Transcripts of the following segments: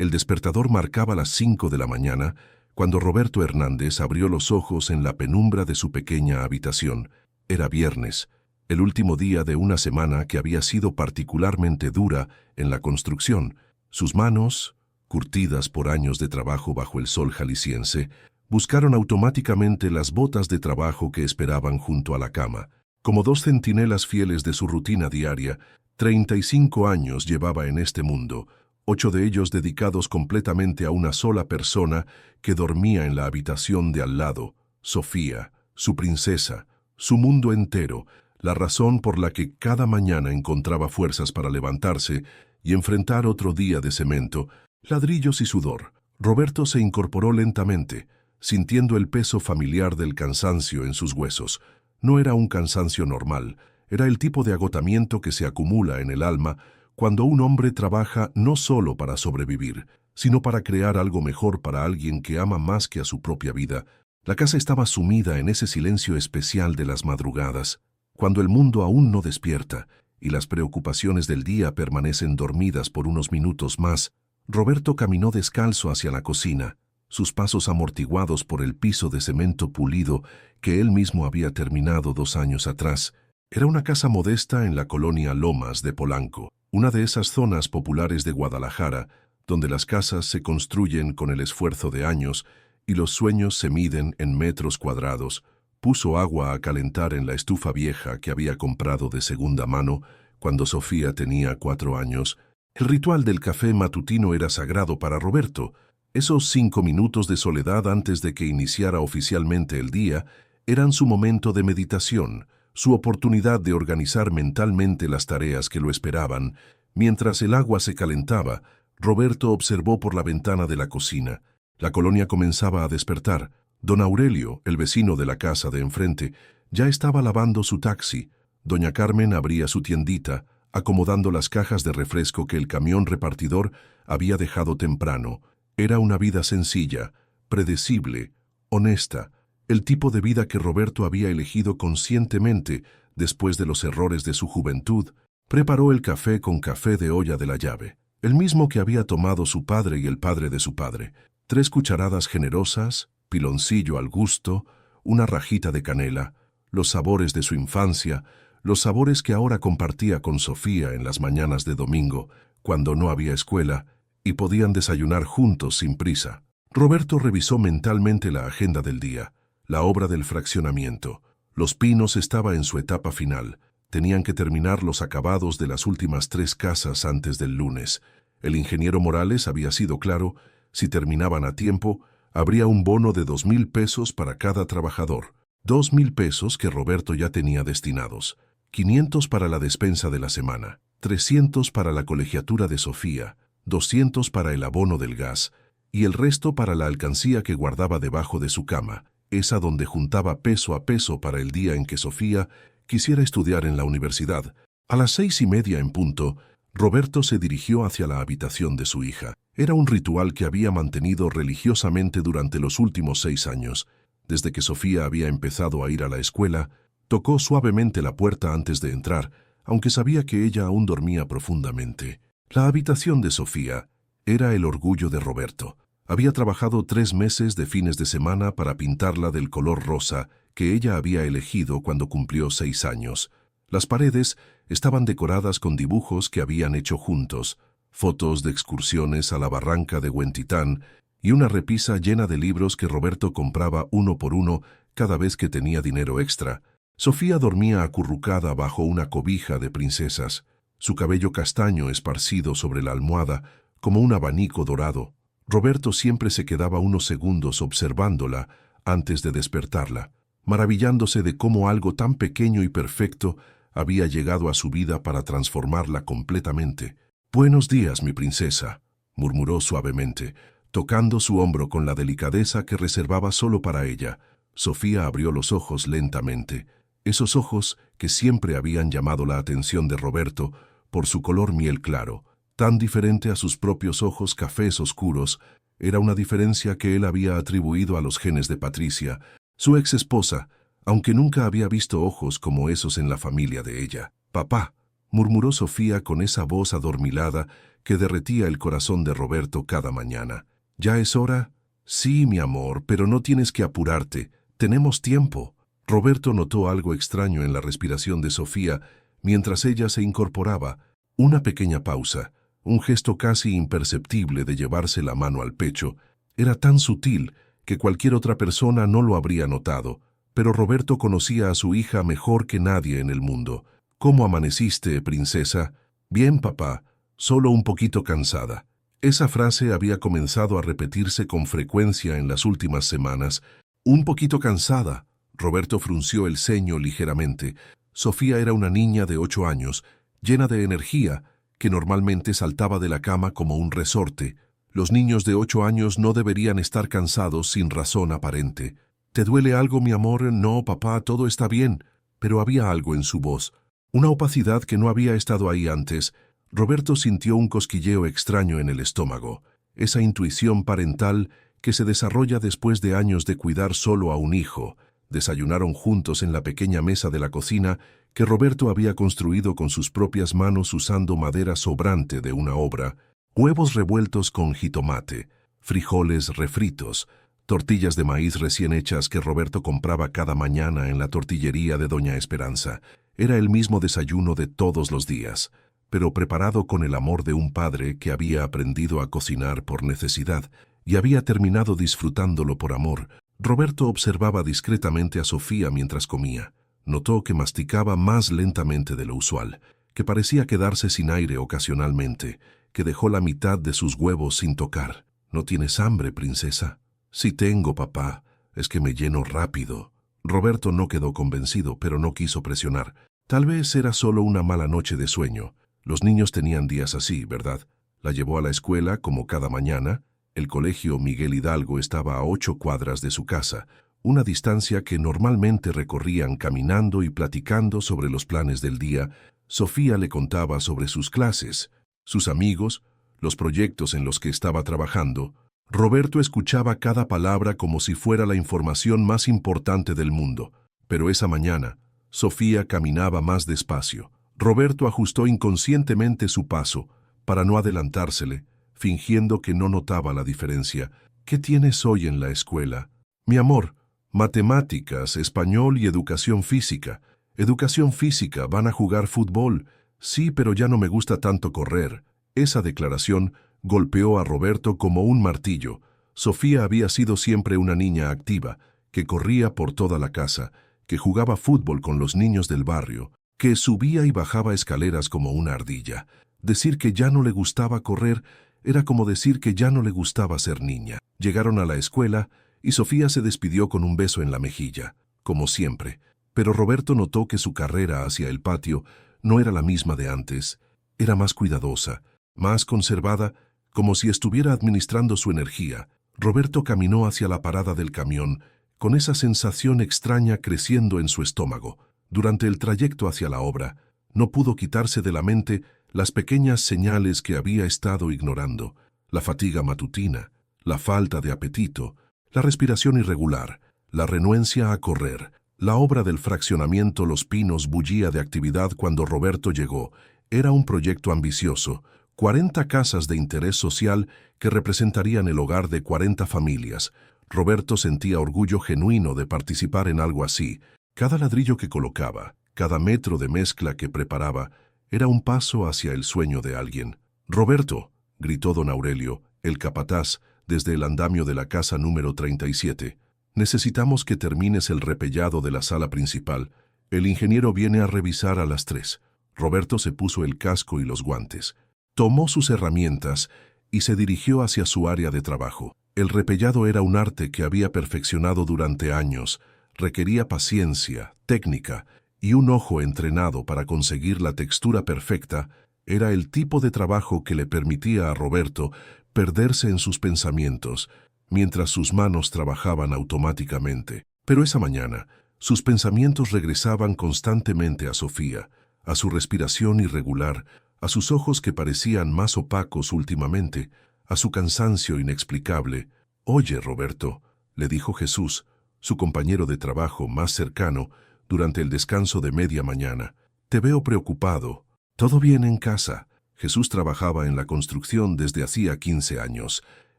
El despertador marcaba las 5 de la mañana cuando Roberto Hernández abrió los ojos en la penumbra de su pequeña habitación. Era viernes, el último día de una semana que había sido particularmente dura en la construcción. Sus manos, curtidas por años de trabajo bajo el sol jalisciense, buscaron automáticamente las botas de trabajo que esperaban junto a la cama. Como dos centinelas fieles de su rutina diaria, 35 años llevaba en este mundo, 8 de ellos dedicados completamente a una sola persona que dormía en la habitación de al lado, Sofía, su princesa, su mundo entero, la razón por la que cada mañana encontraba fuerzas para levantarse y enfrentar otro día de cemento, ladrillos y sudor. Roberto se incorporó lentamente, sintiendo el peso familiar del cansancio en sus huesos. No era un cansancio normal, era el tipo de agotamiento que se acumula en el alma cuando un hombre trabaja no solo para sobrevivir, sino para crear algo mejor para alguien que ama más que a su propia vida. La casa estaba sumida en ese silencio especial de las madrugadas, cuando el mundo aún no despierta y las preocupaciones del día permanecen dormidas por unos minutos más. Roberto caminó descalzo hacia la cocina, sus pasos amortiguados por el piso de cemento pulido que él mismo había terminado 2 años atrás. Era una casa modesta en la colonia Lomas de Polanco, una de esas zonas populares de Guadalajara, donde las casas se construyen con el esfuerzo de años y los sueños se miden en metros cuadrados. Puso agua a calentar en la estufa vieja que había comprado de segunda mano cuando Sofía tenía 4 años. El ritual del café matutino era sagrado para Roberto. Esos 5 minutos de soledad antes de que iniciara oficialmente el día eran su momento de meditación, su oportunidad de organizar mentalmente las tareas que lo esperaban. Mientras el agua se calentaba, Roberto observó por la ventana de la cocina. La colonia comenzaba a despertar. Don Aurelio, el vecino de la casa de enfrente, ya estaba lavando su taxi. Doña Carmen abría su tiendita, acomodando las cajas de refresco que el camión repartidor había dejado temprano. Era una vida sencilla, predecible, honesta, el tipo de vida que Roberto había elegido conscientemente después de los errores de su juventud. Preparó el café con café de olla de la llave, el mismo que había tomado su padre y el padre de su padre. 3 cucharadas generosas, piloncillo al gusto, una rajita de canela, los sabores de su infancia, los sabores que ahora compartía con Sofía en las mañanas de domingo, cuando no había escuela, y podían desayunar juntos sin prisa. Roberto revisó mentalmente la agenda del día, la obra del fraccionamiento. Los Pinos estaba en su etapa final. Tenían que terminar los acabados de las últimas 3 casas antes del lunes. El ingeniero Morales había sido claro: si terminaban a tiempo, habría un bono de 2,000 pesos para cada trabajador. 2,000 pesos que Roberto ya tenía destinados. 500 para la despensa de la semana, 300 para la colegiatura de Sofía, 200 para el abono del gas, y el resto para la alcancía que guardaba debajo de su cama, esa donde juntaba peso a peso para el día en que Sofía quisiera estudiar en la universidad. A las 6:30 en punto, Roberto se dirigió hacia la habitación de su hija. Era un ritual que había mantenido religiosamente durante los últimos 6 años. Desde que Sofía había empezado a ir a la escuela, tocó suavemente la puerta antes de entrar, aunque sabía que ella aún dormía profundamente. La habitación de Sofía era el orgullo de Roberto. Había trabajado 3 meses de fines de semana para pintarla del color rosa que ella había elegido cuando cumplió 6 años. Las paredes estaban decoradas con dibujos que habían hecho juntos, fotos de excursiones a la barranca de Huentitán y una repisa llena de libros que Roberto compraba uno por uno cada vez que tenía dinero extra. Sofía dormía acurrucada bajo una cobija de princesas, su cabello castaño esparcido sobre la almohada como un abanico dorado. Roberto siempre se quedaba unos segundos observándola antes de despertarla, maravillándose de cómo algo tan pequeño y perfecto había llegado a su vida para transformarla completamente. «Buenos días, mi princesa», murmuró suavemente, tocando su hombro con la delicadeza que reservaba solo para ella. Sofía abrió los ojos lentamente, esos ojos que siempre habían llamado la atención de Roberto por su color miel claro, tan diferente a sus propios ojos cafés oscuros. Era una diferencia que él había atribuido a los genes de Patricia, su ex esposa, aunque nunca había visto ojos como esos en la familia de ella. «Papá», murmuró Sofía con esa voz adormilada que derretía el corazón de Roberto cada mañana. ¿Ya es hora? Sí, mi amor, pero no tienes que apurarte. Tenemos tiempo. Roberto notó algo extraño en la respiración de Sofía mientras ella se incorporaba. Una pequeña pausa, un gesto casi imperceptible de llevarse la mano al pecho, era tan sutil que cualquier otra persona no lo habría notado, pero Roberto conocía a su hija mejor que nadie en el mundo. ¿Cómo amaneciste, princesa? Bien, papá, solo un poquito cansada. Esa frase había comenzado a repetirse con frecuencia en las últimas semanas. Un poquito cansada. Roberto frunció el ceño ligeramente. Sofía era una niña de 8 años, llena de energía, que normalmente saltaba de la cama como un resorte. Los niños de 8 años no deberían estar cansados sin razón aparente. ¿Te duele algo, mi amor? No, papá, todo está bien. Pero había algo en su voz, una opacidad que no había estado ahí antes. Roberto sintió un cosquilleo extraño en el estómago, esa intuición parental que se desarrolla después de años de cuidar solo a un hijo. Desayunaron juntos en la pequeña mesa de la cocina que Roberto había construido con sus propias manos usando madera sobrante de una obra, huevos revueltos con jitomate, frijoles refritos, tortillas de maíz recién hechas que Roberto compraba cada mañana en la tortillería de Doña Esperanza. Era el mismo desayuno de todos los días, pero preparado con el amor de un padre que había aprendido a cocinar por necesidad y había terminado disfrutándolo por amor. Roberto observaba discretamente a Sofía mientras comía. Notó que masticaba más lentamente de lo usual, que parecía quedarse sin aire ocasionalmente, que dejó la mitad de sus huevos sin tocar. ¿No tienes hambre, princesa? Sí tengo, papá. Es que me lleno rápido. Roberto no quedó convencido, pero no quiso presionar. Tal vez era solo una mala noche de sueño. Los niños tenían días así, ¿verdad? La llevó a la escuela como cada mañana. El colegio Miguel Hidalgo estaba a 8 cuadras de su casa, una distancia que normalmente recorrían caminando y platicando sobre los planes del día. Sofía le contaba sobre sus clases, sus amigos, los proyectos en los que estaba trabajando. Roberto escuchaba cada palabra como si fuera la información más importante del mundo. Pero esa mañana, Sofía caminaba más despacio. Roberto ajustó inconscientemente su paso para no adelantársele, fingiendo que no notaba la diferencia. ¿Qué tienes hoy en la escuela? Mi amor, matemáticas, español y educación física. Educación física, van a jugar fútbol. Sí, pero ya no me gusta tanto correr. Esa declaración golpeó a Roberto como un martillo. Sofía había sido siempre una niña activa, que corría por toda la casa, que jugaba fútbol con los niños del barrio, que subía y bajaba escaleras como una ardilla. Decir que ya no le gustaba correr era como decir que ya no le gustaba ser niña. Llegaron a la escuela y Sofía se despidió con un beso en la mejilla, como siempre. Pero Roberto notó que su carrera hacia el patio no era la misma de antes. Era más cuidadosa, más conservada, como si estuviera administrando su energía. Roberto caminó hacia la parada del camión, con esa sensación extraña creciendo en su estómago. Durante el trayecto hacia la obra, no pudo quitarse de la mente las pequeñas señales que había estado ignorando: la fatiga matutina, la falta de apetito, la respiración irregular, la renuencia a correr. La obra del fraccionamiento Los Pinos bullía de actividad cuando Roberto llegó. Era un proyecto ambicioso, 40 casas de interés social que representarían el hogar de 40 familias. Roberto sentía orgullo genuino de participar en algo así. Cada ladrillo que colocaba, cada metro de mezcla que preparaba, era un paso hacia el sueño de alguien. «Roberto», gritó don Aurelio, el capataz, desde el andamio de la casa número 37. «Necesitamos que termines el repellado de la sala principal. El ingeniero viene a revisar a las 3». Roberto se puso el casco y los guantes. Tomó sus herramientas y se dirigió hacia su área de trabajo. El repellado era un arte que había perfeccionado durante años. Requería paciencia, técnica y un ojo entrenado para conseguir la textura perfecta. Era el tipo de trabajo que le permitía a Roberto perderse en sus pensamientos, mientras sus manos trabajaban automáticamente. Pero esa mañana, sus pensamientos regresaban constantemente a Sofía, a su respiración irregular, a sus ojos que parecían más opacos últimamente, a su cansancio inexplicable. «Oye, Roberto», le dijo Jesús, su compañero de trabajo más cercano, durante el descanso de media mañana, «te veo preocupado. Todo bien en casa. Jesús trabajaba en la construcción desde hacía 15 años.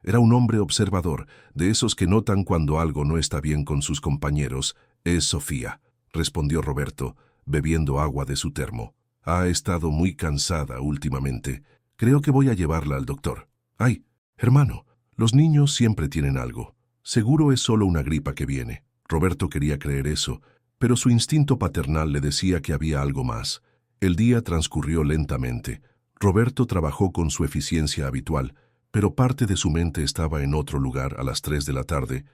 Era un hombre observador, de esos que notan cuando algo no está bien con sus compañeros. Es Sofía, respondió Roberto, bebiendo agua de su termo. Ha estado muy cansada últimamente. Creo que voy a llevarla al doctor. Ay, hermano, los niños siempre tienen algo. Seguro es solo una gripa que viene. Roberto quería creer eso, pero su instinto paternal le decía que había algo más. El día transcurrió lentamente. Roberto trabajó con su eficiencia habitual, pero parte de su mente estaba en otro lugar a las 3 de la tarde,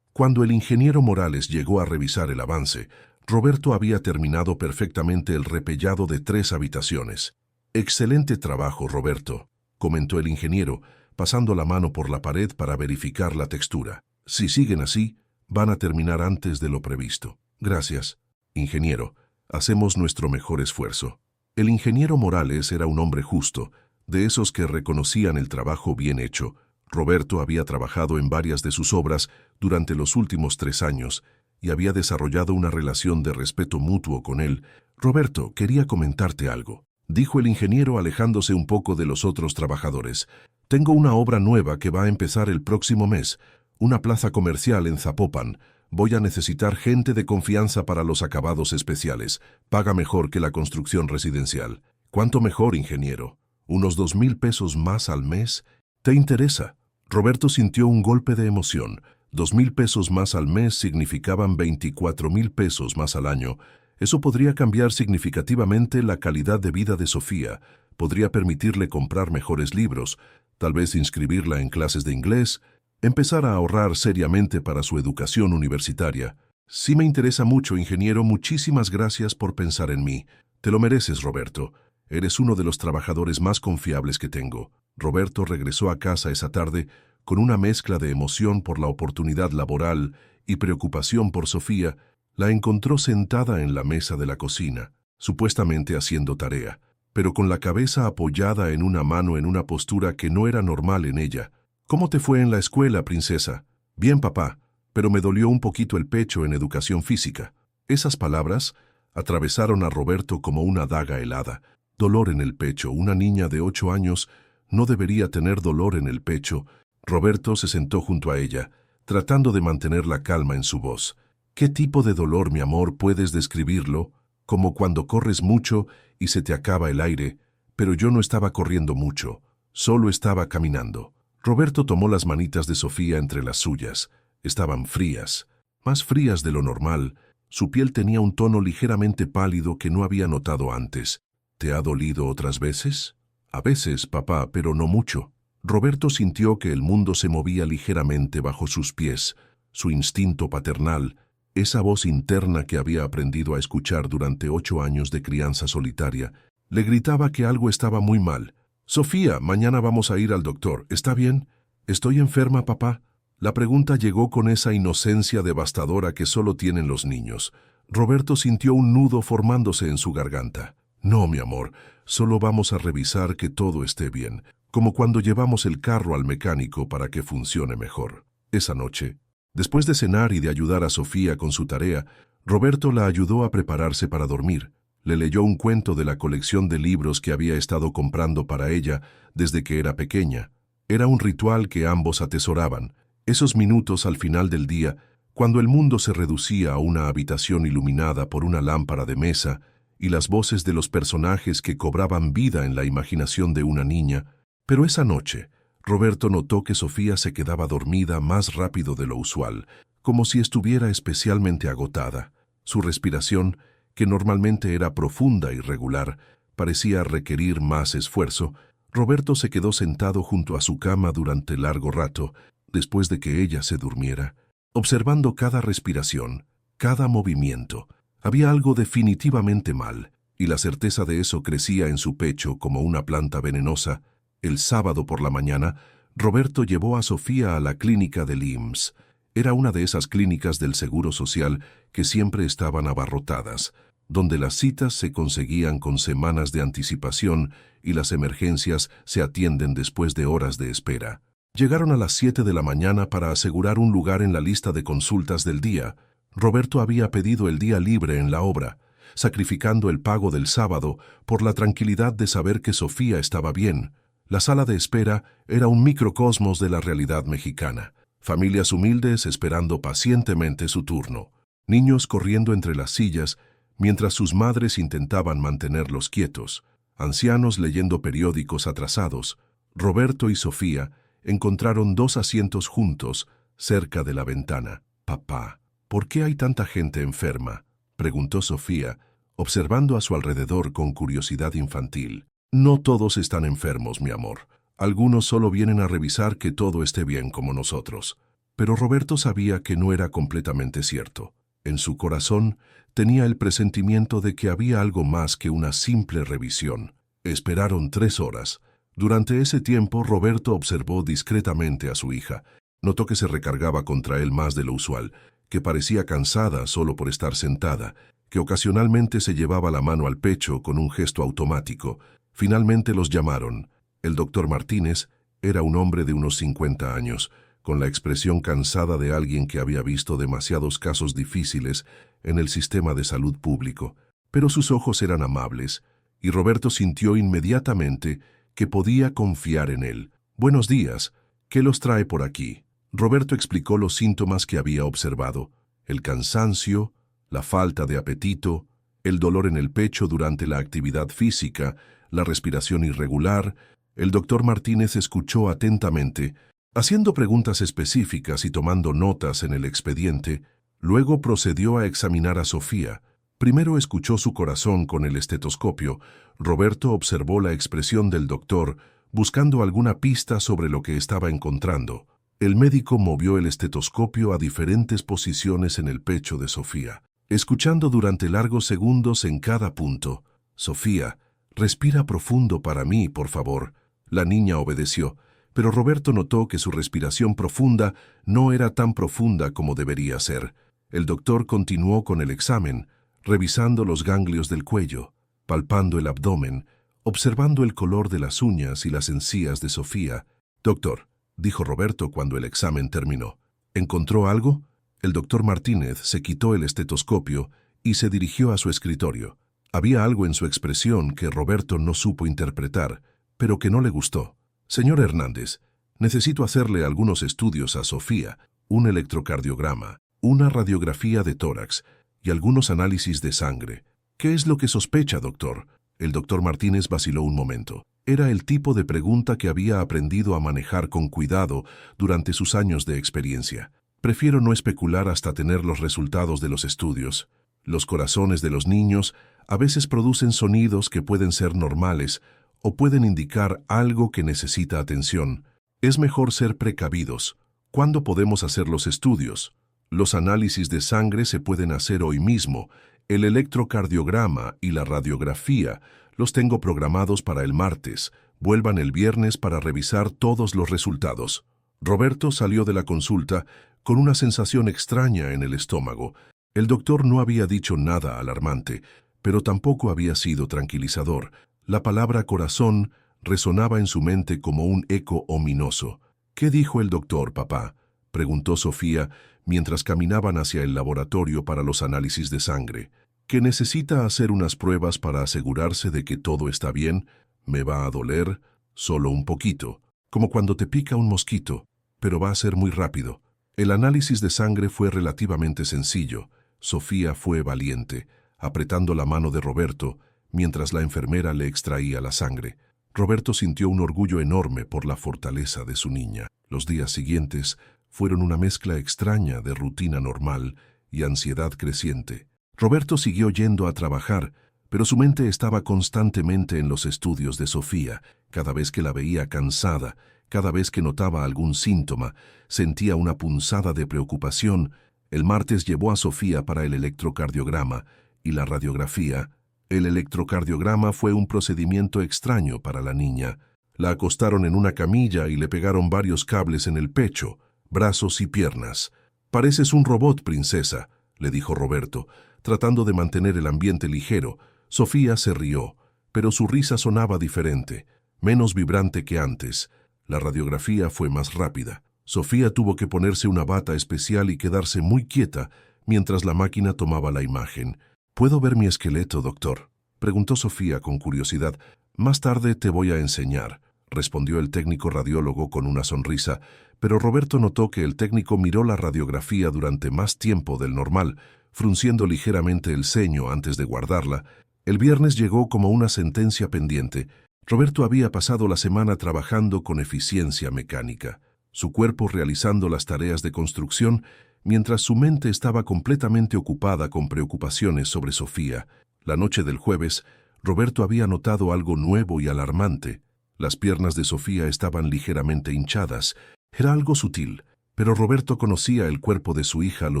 cuando el ingeniero Morales llegó a revisar el avance. Roberto había terminado perfectamente el repellado de 3 habitaciones. «Excelente trabajo, Roberto», comentó el ingeniero, pasando la mano por la pared para verificar la textura. «Si siguen así, van a terminar antes de lo previsto». «Gracias, ingeniero. Hacemos nuestro mejor esfuerzo». El ingeniero Morales era un hombre justo, de esos que reconocían el trabajo bien hecho. Roberto había trabajado en varias de sus obras durante los últimos 3 años y había desarrollado una relación de respeto mutuo con él. «Roberto, quería comentarte algo», dijo el ingeniero alejándose un poco de los otros trabajadores. «Tengo una obra nueva que va a empezar el próximo mes, una plaza comercial en Zapopan. Voy a necesitar gente de confianza para los acabados especiales. Paga mejor que la construcción residencial». «¿Cuánto mejor, ingeniero? ¿Unos 2,000 pesos más al mes? ¿Te interesa?» Roberto sintió un golpe de emoción. 2,000 pesos más al mes significaban 24,000 pesos más al año. Eso podría cambiar significativamente la calidad de vida de Sofía. Podría permitirle comprar mejores libros, tal vez inscribirla en clases de inglés, empezar a ahorrar seriamente para su educación universitaria. «Sí me interesa mucho, ingeniero. Muchísimas gracias por pensar en mí. Te lo mereces, Roberto. Eres uno de los trabajadores más confiables que tengo». Roberto regresó a casa esa tarde con una mezcla de emoción por la oportunidad laboral y preocupación por Sofía. La encontró sentada en la mesa de la cocina, supuestamente haciendo tarea, pero con la cabeza apoyada en una mano en una postura que no era normal en ella. «¿Cómo te fue en la escuela, princesa?» «Bien, papá, pero me dolió un poquito el pecho en educación física». Esas palabras atravesaron a Roberto como una daga helada. Dolor en el pecho. Una niña de 8 años no debería tener dolor en el pecho. Roberto se sentó junto a ella, tratando de mantener la calma en su voz. «¿Qué tipo de dolor, mi amor? ¿Puedes describirlo? Como cuando corres mucho y se te acaba el aire». «Pero yo no estaba corriendo mucho, solo estaba caminando». Roberto tomó las manitas de Sofía entre las suyas. Estaban frías, más frías de lo normal. Su piel tenía un tono ligeramente pálido que no había notado antes. «¿Te ha dolido otras veces?» «A veces, papá, pero no mucho». Roberto sintió que el mundo se movía ligeramente bajo sus pies. Su instinto paternal, esa voz interna que había aprendido a escuchar durante 8 años de crianza solitaria, le gritaba que algo estaba muy mal. «Sofía, mañana vamos a ir al doctor. ¿Está bien?» «¿Estoy enferma, papá?» La pregunta llegó con esa inocencia devastadora que solo tienen los niños. Roberto sintió un nudo formándose en su garganta. «No, mi amor, solo vamos a revisar que todo esté bien, como cuando llevamos el carro al mecánico para que funcione mejor». Esa noche, después de cenar y de ayudar a Sofía con su tarea, Roberto la ayudó a prepararse para dormir. Le leyó un cuento de la colección de libros que había estado comprando para ella desde que era pequeña. Era un ritual que ambos atesoraban. Esos minutos al final del día, cuando el mundo se reducía a una habitación iluminada por una lámpara de mesa y las voces de los personajes que cobraban vida en la imaginación de una niña. Pero esa noche, Roberto notó que Sofía se quedaba dormida más rápido de lo usual, como si estuviera especialmente agotada. Su respiración, que normalmente era profunda y regular, parecía requerir más esfuerzo. Roberto se quedó sentado junto a su cama durante largo rato, después de que ella se durmiera, observando cada respiración, cada movimiento. Había algo definitivamente mal, y la certeza de eso crecía en su pecho como una planta venenosa. El sábado por la mañana, Roberto llevó a Sofía a la clínica del IMSS. Era una de esas clínicas del Seguro Social que siempre estaban abarrotadas, donde las citas se conseguían con semanas de anticipación y las emergencias se atienden después de horas de espera. Llegaron a las 7 de la mañana para asegurar un lugar en la lista de consultas del día. Roberto había pedido el día libre en la obra. sacrificando el pago del sábado por la tranquilidad de saber que Sofía estaba bien. La sala de espera era un microcosmos de la realidad mexicana. Familias humildes esperando pacientemente su turno. Niños corriendo entre las sillas mientras sus madres intentaban mantenerlos quietos. Ancianos leyendo periódicos atrasados. Roberto y Sofía encontraron 2 asientos juntos cerca de la ventana. «Papá, ¿por qué hay tanta gente enferma?», preguntó Sofía, observando a su alrededor con curiosidad infantil. «No todos están enfermos, mi amor. Algunos solo vienen a revisar que todo esté bien como nosotros». Pero Roberto sabía que no era completamente cierto. En su corazón tenía el presentimiento de que había algo más que una simple revisión. Esperaron 3 horas. Durante ese tiempo, Roberto observó discretamente a su hija. Notó que se recargaba contra él más de lo usual, que parecía cansada solo por estar sentada, que ocasionalmente se llevaba la mano al pecho con un gesto automático. Finalmente los llamaron. El doctor Martínez era un hombre de unos 50 años, con la expresión cansada de alguien que había visto demasiados casos difíciles en el sistema de salud público. Pero sus ojos eran amables, y Roberto sintió inmediatamente que podía confiar en él. «Buenos días. ¿Qué los trae por aquí?». Roberto explicó los síntomas que había observado: el cansancio, la falta de apetito, el dolor en el pecho durante la actividad física, la respiración irregular. El doctor Martínez escuchó atentamente, haciendo preguntas específicas y tomando notas en el expediente. Luego procedió a examinar a Sofía. Primero escuchó su corazón con el estetoscopio. Roberto observó la expresión del doctor, buscando alguna pista sobre lo que estaba encontrando. El médico movió el estetoscopio a diferentes posiciones en el pecho de Sofía, escuchando durante largos segundos en cada punto. «Sofía, respira profundo para mí, por favor». La niña obedeció, pero Roberto notó que su respiración profunda no era tan profunda como debería ser. El doctor continuó con el examen, revisando los ganglios del cuello, palpando el abdomen, observando el color de las uñas y las encías de Sofía. «Doctor», dijo Roberto cuando el examen terminó, «¿encontró algo?». El doctor Martínez se quitó el estetoscopio y se dirigió a su escritorio. Había algo en su expresión que Roberto no supo interpretar, pero que no le gustó. «Señor Hernández, necesito hacerle algunos estudios a Sofía, un electrocardiograma, una radiografía de tórax y algunos análisis de sangre». «¿Qué es lo que sospecha, doctor?». El doctor Martínez vaciló un momento. Era el tipo de pregunta que había aprendido a manejar con cuidado durante sus años de experiencia. «Prefiero no especular hasta tener los resultados de los estudios. Los corazones de los niños a veces producen sonidos que pueden ser normales o pueden indicar algo que necesita atención. Es mejor ser precavidos. ¿Cuándo podemos hacer los estudios?». «Los análisis de sangre se pueden hacer hoy mismo. El electrocardiograma y la radiografía los tengo programados para el martes. Vuelvan el viernes para revisar todos los resultados». Roberto salió de la consulta con una sensación extraña en el estómago. El doctor no había dicho nada alarmante, pero tampoco había sido tranquilizador. La palabra corazón resonaba en su mente como un eco ominoso. «¿Qué dijo el doctor, papá?», preguntó Sofía mientras caminaban hacia el laboratorio para los análisis de sangre. «Que necesita hacer unas pruebas para asegurarse de que todo está bien. Me va a doler, solo un poquito, como cuando te pica un mosquito, pero va a ser muy rápido». El análisis de sangre fue relativamente sencillo. Sofía fue valiente, apretando la mano de Roberto mientras la enfermera le extraía la sangre. Roberto sintió un orgullo enorme por la fortaleza de su niña. Los días siguientes fueron una mezcla extraña de rutina normal y ansiedad creciente. Roberto siguió yendo a trabajar, pero su mente estaba constantemente en los estudios de Sofía. Cada vez que la veía cansada, cada vez que notaba algún síntoma, sentía una punzada de preocupación. El martes llevó a Sofía para el electrocardiograma y la radiografía. El electrocardiograma fue un procedimiento extraño para la niña. La acostaron en una camilla y le pegaron varios cables en el pecho, brazos y piernas. «Pareces un robot, princesa», le dijo Roberto, tratando de mantener el ambiente ligero. Sofía se rió, pero su risa sonaba diferente, menos vibrante que antes. La radiografía fue más rápida. Sofía tuvo que ponerse una bata especial y quedarse muy quieta mientras la máquina tomaba la imagen. ¿Puedo ver mi esqueleto, doctor?, preguntó Sofía con curiosidad. Más tarde te voy a enseñar, respondió el técnico radiólogo con una sonrisa, pero Roberto notó que el técnico miró la radiografía durante más tiempo del normal, frunciendo ligeramente el ceño antes de guardarla. El viernes llegó como una sentencia pendiente. Roberto había pasado la semana trabajando con eficiencia mecánica, su cuerpo realizando las tareas de construcción, mientras su mente estaba completamente ocupada con preocupaciones sobre Sofía. La noche del jueves, Roberto había notado algo nuevo y alarmante. Las piernas de Sofía estaban ligeramente hinchadas. Era algo sutil, pero Roberto conocía el cuerpo de su hija lo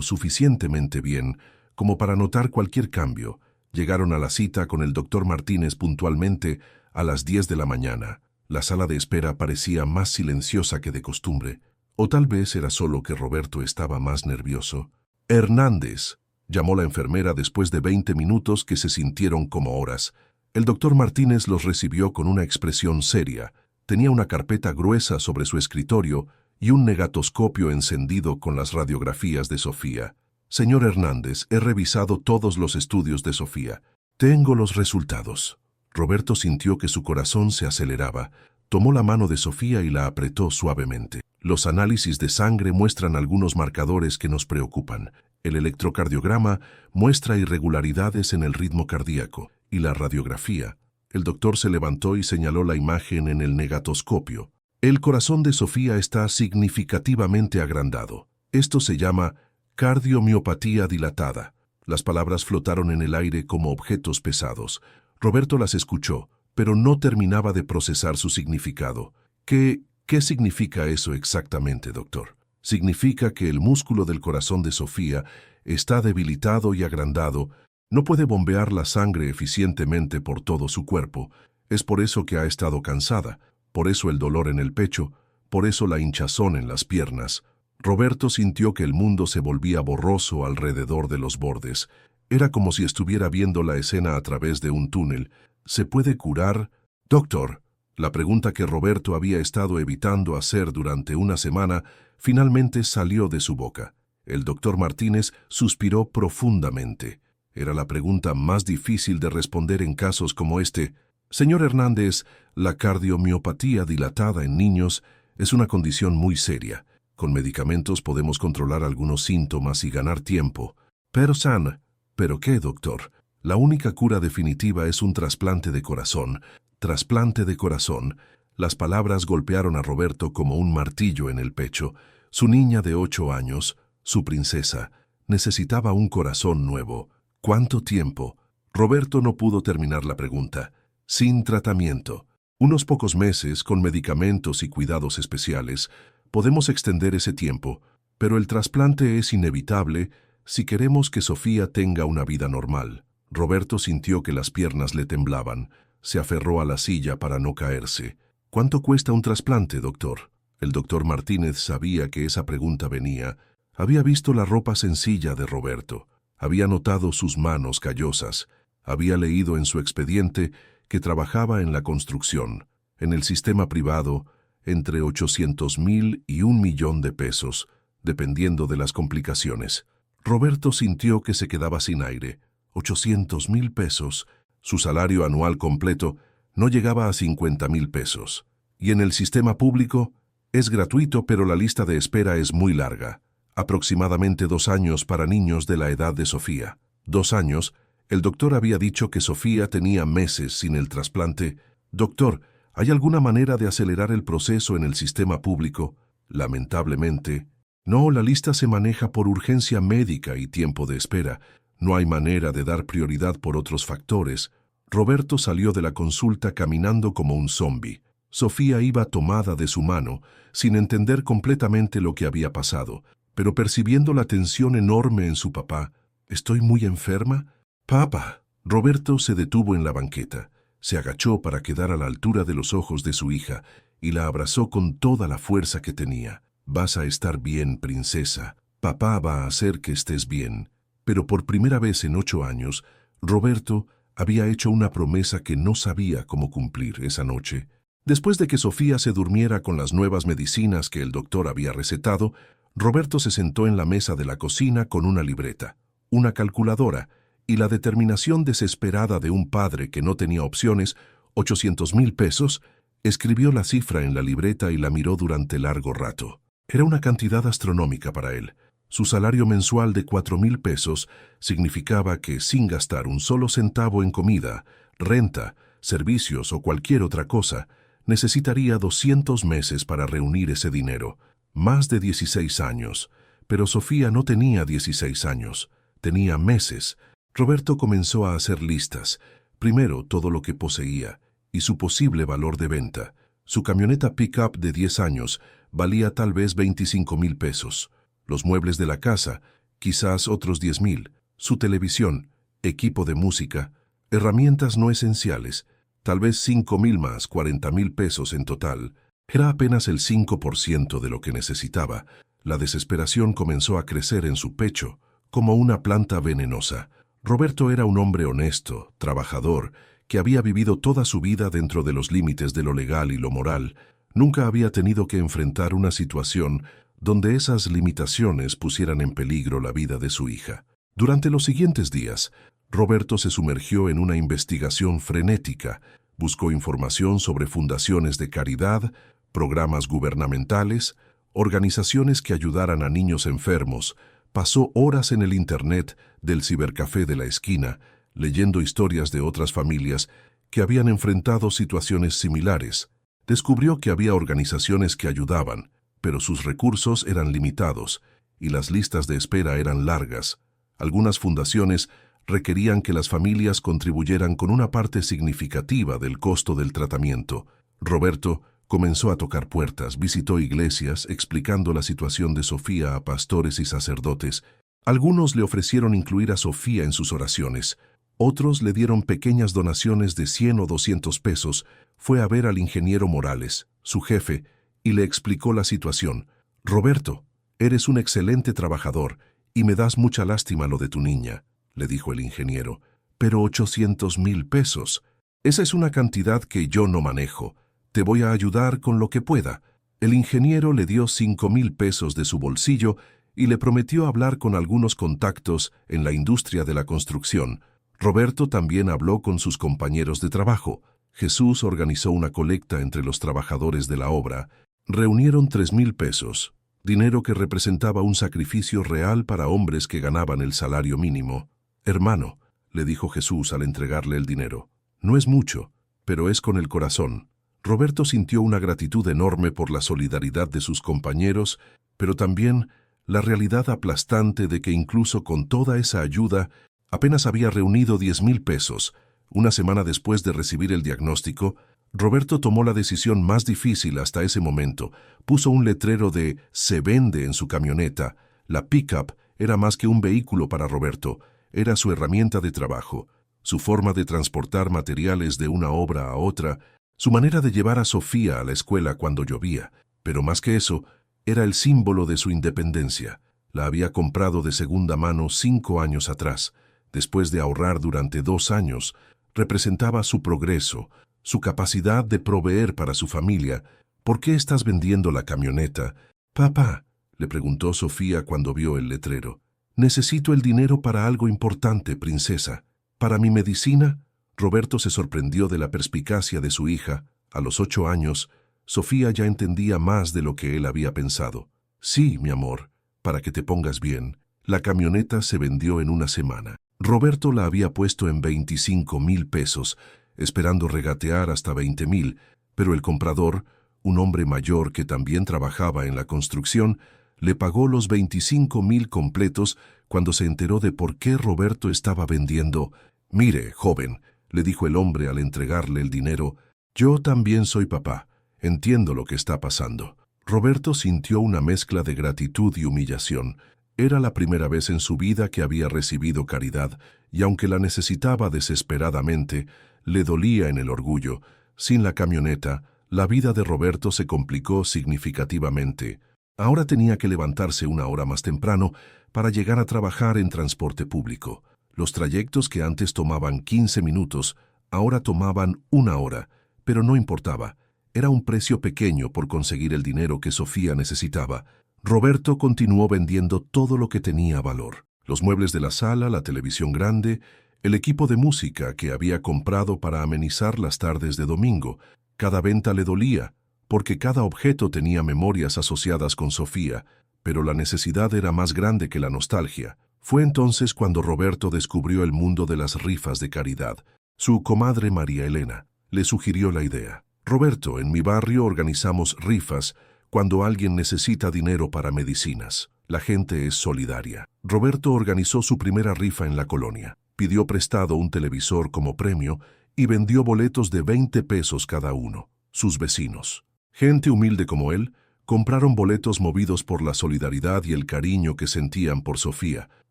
suficientemente bien como para notar cualquier cambio. Llegaron a la cita con el doctor Martínez puntualmente a las 10 de la mañana. La sala de espera parecía más silenciosa que de costumbre. O tal vez era solo que Roberto estaba más nervioso. «Hernández», llamó la enfermera después de 20 minutos que se sintieron como horas. El doctor Martínez los recibió con una expresión seria. Tenía una carpeta gruesa sobre su escritorio y un negatoscopio encendido con las radiografías de Sofía. «Señor Hernández, he revisado todos los estudios de Sofía. Tengo los resultados». Roberto sintió que su corazón se aceleraba. Tomó la mano de Sofía y la apretó suavemente. «Los análisis de sangre muestran algunos marcadores que nos preocupan. El electrocardiograma muestra irregularidades en el ritmo cardíaco y la radiografía». El doctor se levantó y señaló la imagen en el negatoscopio. «El corazón de Sofía está significativamente agrandado. Esto se llama cardiomiopatía dilatada». Las palabras flotaron en el aire como objetos pesados. Roberto las escuchó, pero no terminaba de procesar su significado. ¿Qué significa eso exactamente, doctor? Significa que el músculo del corazón de Sofía está debilitado y agrandado. No puede bombear la sangre eficientemente por todo su cuerpo. Es por eso que ha estado cansada, por eso el dolor en el pecho, por eso la hinchazón en las piernas. Roberto sintió que el mundo se volvía borroso alrededor de los bordes. Era como si estuviera viendo la escena a través de un túnel. ¿Se puede curar? «Doctor», la pregunta que Roberto había estado evitando hacer durante una semana, finalmente salió de su boca. El doctor Martínez suspiró profundamente. Era la pregunta más difícil de responder en casos como este. «Señor Hernández, la cardiomiopatía dilatada en niños es una condición muy seria. Con medicamentos podemos controlar algunos síntomas y ganar tiempo. ¿Pero qué, doctor? La única cura definitiva es un trasplante de corazón. Trasplante de corazón». Las palabras golpearon a Roberto como un martillo en el pecho. Su niña de 8 años, su princesa, necesitaba un corazón nuevo. ¿Cuánto tiempo? Roberto no pudo terminar la pregunta. «Sin tratamiento. Unos pocos meses, con medicamentos y cuidados especiales. Podemos extender ese tiempo, pero el trasplante es inevitable si queremos que Sofía tenga una vida normal». Roberto sintió que las piernas le temblaban. Se aferró a la silla para no caerse. «¿Cuánto cuesta un trasplante, doctor?». El doctor Martínez sabía que esa pregunta venía. Había visto la ropa sencilla de Roberto. Había notado sus manos callosas. Había leído en su expediente que trabajaba en la construcción, en el sistema privado, entre 800,000 y 1,000,000 de pesos, dependiendo de las complicaciones. Roberto sintió que se quedaba sin aire. 800,000 pesos. Su salario anual completo no llegaba a 50,000 pesos. Y en el sistema público es gratuito, pero la lista de espera es muy larga. Aproximadamente 2 años para niños de la edad de Sofía. 2 años. El doctor había dicho que Sofía tenía meses sin el trasplante. «Doctor, ¿hay alguna manera de acelerar el proceso en el sistema público?». Lamentablemente, no, la lista se maneja por urgencia médica y tiempo de espera. No hay manera de dar prioridad por otros factores. Roberto salió de la consulta caminando como un zombi. Sofía iba tomada de su mano, sin entender completamente lo que había pasado, pero percibiendo la tensión enorme en su papá. «¿Estoy muy enferma? Papá». Roberto se detuvo en la banqueta, se agachó para quedar a la altura de los ojos de su hija y la abrazó con toda la fuerza que tenía. «Vas a estar bien, princesa. Papá va a hacer que estés bien». Pero por primera vez en 8 años, Roberto había hecho una promesa que no sabía cómo cumplir esa noche. Después de que Sofía se durmiera con las nuevas medicinas que el doctor había recetado, Roberto se sentó en la mesa de la cocina con una libreta, una calculadora y la determinación desesperada de un padre que no tenía opciones, 800,000 pesos, escribió la cifra en la libreta y la miró durante largo rato. Era una cantidad astronómica para él. Su salario mensual de 4,000 pesos significaba que, sin gastar un solo centavo en comida, renta, servicios o cualquier otra cosa, necesitaría 200 meses para reunir ese dinero. Más de 16 años. Pero Sofía no tenía 16 años. Tenía meses. Roberto comenzó a hacer listas. Primero, todo lo que poseía y su posible valor de venta. Su camioneta pick-up de 10 años valía tal vez 25,000 pesos. Los muebles de la casa, quizás otros 10,000. Su televisión, equipo de música, herramientas no esenciales, tal vez 5,000 más, 40,000 pesos en total. Era apenas el 5% de lo que necesitaba. La desesperación comenzó a crecer en su pecho, como una planta venenosa. Roberto era un hombre honesto, trabajador, que había vivido toda su vida dentro de los límites de lo legal y lo moral. Nunca había tenido que enfrentar una situación donde esas limitaciones pusieran en peligro la vida de su hija. Durante los siguientes días, Roberto se sumergió en una investigación frenética. Buscó información sobre fundaciones de caridad, programas gubernamentales, organizaciones que ayudaran a niños enfermos. Pasó horas en el Internet del cibercafé de la esquina, leyendo historias de otras familias que habían enfrentado situaciones similares. Descubrió que había organizaciones que ayudaban, pero sus recursos eran limitados y las listas de espera eran largas. Algunas fundaciones requerían que las familias contribuyeran con una parte significativa del costo del tratamiento. Roberto comenzó a tocar puertas, visitó iglesias, explicando la situación de Sofía a pastores y sacerdotes. Algunos le ofrecieron incluir a Sofía en sus oraciones. Otros le dieron pequeñas donaciones de 100 o 200 pesos. Fue a ver al ingeniero Morales, su jefe, y le explicó la situación. «Roberto, eres un excelente trabajador y me das mucha lástima lo de tu niña», le dijo el ingeniero. «Pero 800,000 pesos. Esa es una cantidad que yo no manejo. Te voy a ayudar con lo que pueda». El ingeniero le dio 5,000 pesos de su bolsillo y le prometió hablar con algunos contactos en la industria de la construcción. Roberto también habló con sus compañeros de trabajo. Jesús organizó una colecta entre los trabajadores de la obra. Reunieron 3,000 pesos, dinero que representaba un sacrificio real para hombres que ganaban el salario mínimo. «Hermano», le dijo Jesús al entregarle el dinero, «no es mucho, pero es con el corazón». Roberto sintió una gratitud enorme por la solidaridad de sus compañeros, pero también la realidad aplastante de que incluso con toda esa ayuda apenas había reunido 10,000 pesos. Una semana después de recibir el diagnóstico, Roberto tomó la decisión más difícil hasta ese momento. Puso un letrero de «Se vende» en su camioneta. La pick-up era más que un vehículo para Roberto, era su herramienta de trabajo, su forma de transportar materiales de una obra a otra, su manera de llevar a Sofía a la escuela cuando llovía. Pero más que eso, era el símbolo de su independencia. La había comprado de segunda mano 5 años atrás. Después de ahorrar durante 2 años, representaba su progreso, su capacidad de proveer para su familia. «¿Por qué estás vendiendo la camioneta?» «Papá», le preguntó Sofía cuando vio el letrero. «Necesito el dinero para algo importante, princesa. ¿Para mi medicina?» Roberto se sorprendió de la perspicacia de su hija. A los 8 años, Sofía ya entendía más de lo que él había pensado. «Sí, mi amor, para que te pongas bien». La camioneta se vendió en una semana. Roberto la había puesto en 25,000 pesos, esperando regatear hasta 20,000, pero el comprador, un hombre mayor que también trabajaba en la construcción, le pagó los 25,000 completos cuando se enteró de por qué Roberto estaba vendiendo. «Mire, joven», le dijo el hombre al entregarle el dinero, «yo también soy papá. Entiendo lo que está pasando». Roberto sintió una mezcla de gratitud y humillación. Era la primera vez en su vida que había recibido caridad, y aunque la necesitaba desesperadamente, le dolía en el orgullo. Sin la camioneta, la vida de Roberto se complicó significativamente. Ahora tenía que levantarse 1 hora más temprano para llegar a trabajar en transporte público. Los trayectos que antes tomaban 15 minutos, ahora tomaban 1 hora, pero no importaba. Era un precio pequeño por conseguir el dinero que Sofía necesitaba. Roberto continuó vendiendo todo lo que tenía valor. Los muebles de la sala, la televisión grande, el equipo de música que había comprado para amenizar las tardes de domingo. Cada venta le dolía, porque cada objeto tenía memorias asociadas con Sofía, pero la necesidad era más grande que la nostalgia. Fue entonces cuando Roberto descubrió el mundo de las rifas de caridad. Su comadre María Elena le sugirió la idea. Roberto, en mi barrio organizamos rifas cuando alguien necesita dinero para medicinas. La gente es solidaria. Roberto organizó su primera rifa en la colonia. Pidió prestado un televisor como premio y vendió boletos de 20 pesos cada uno. Sus vecinos, gente humilde como él, compraron boletos movidos por la solidaridad y el cariño que sentían por Sofía.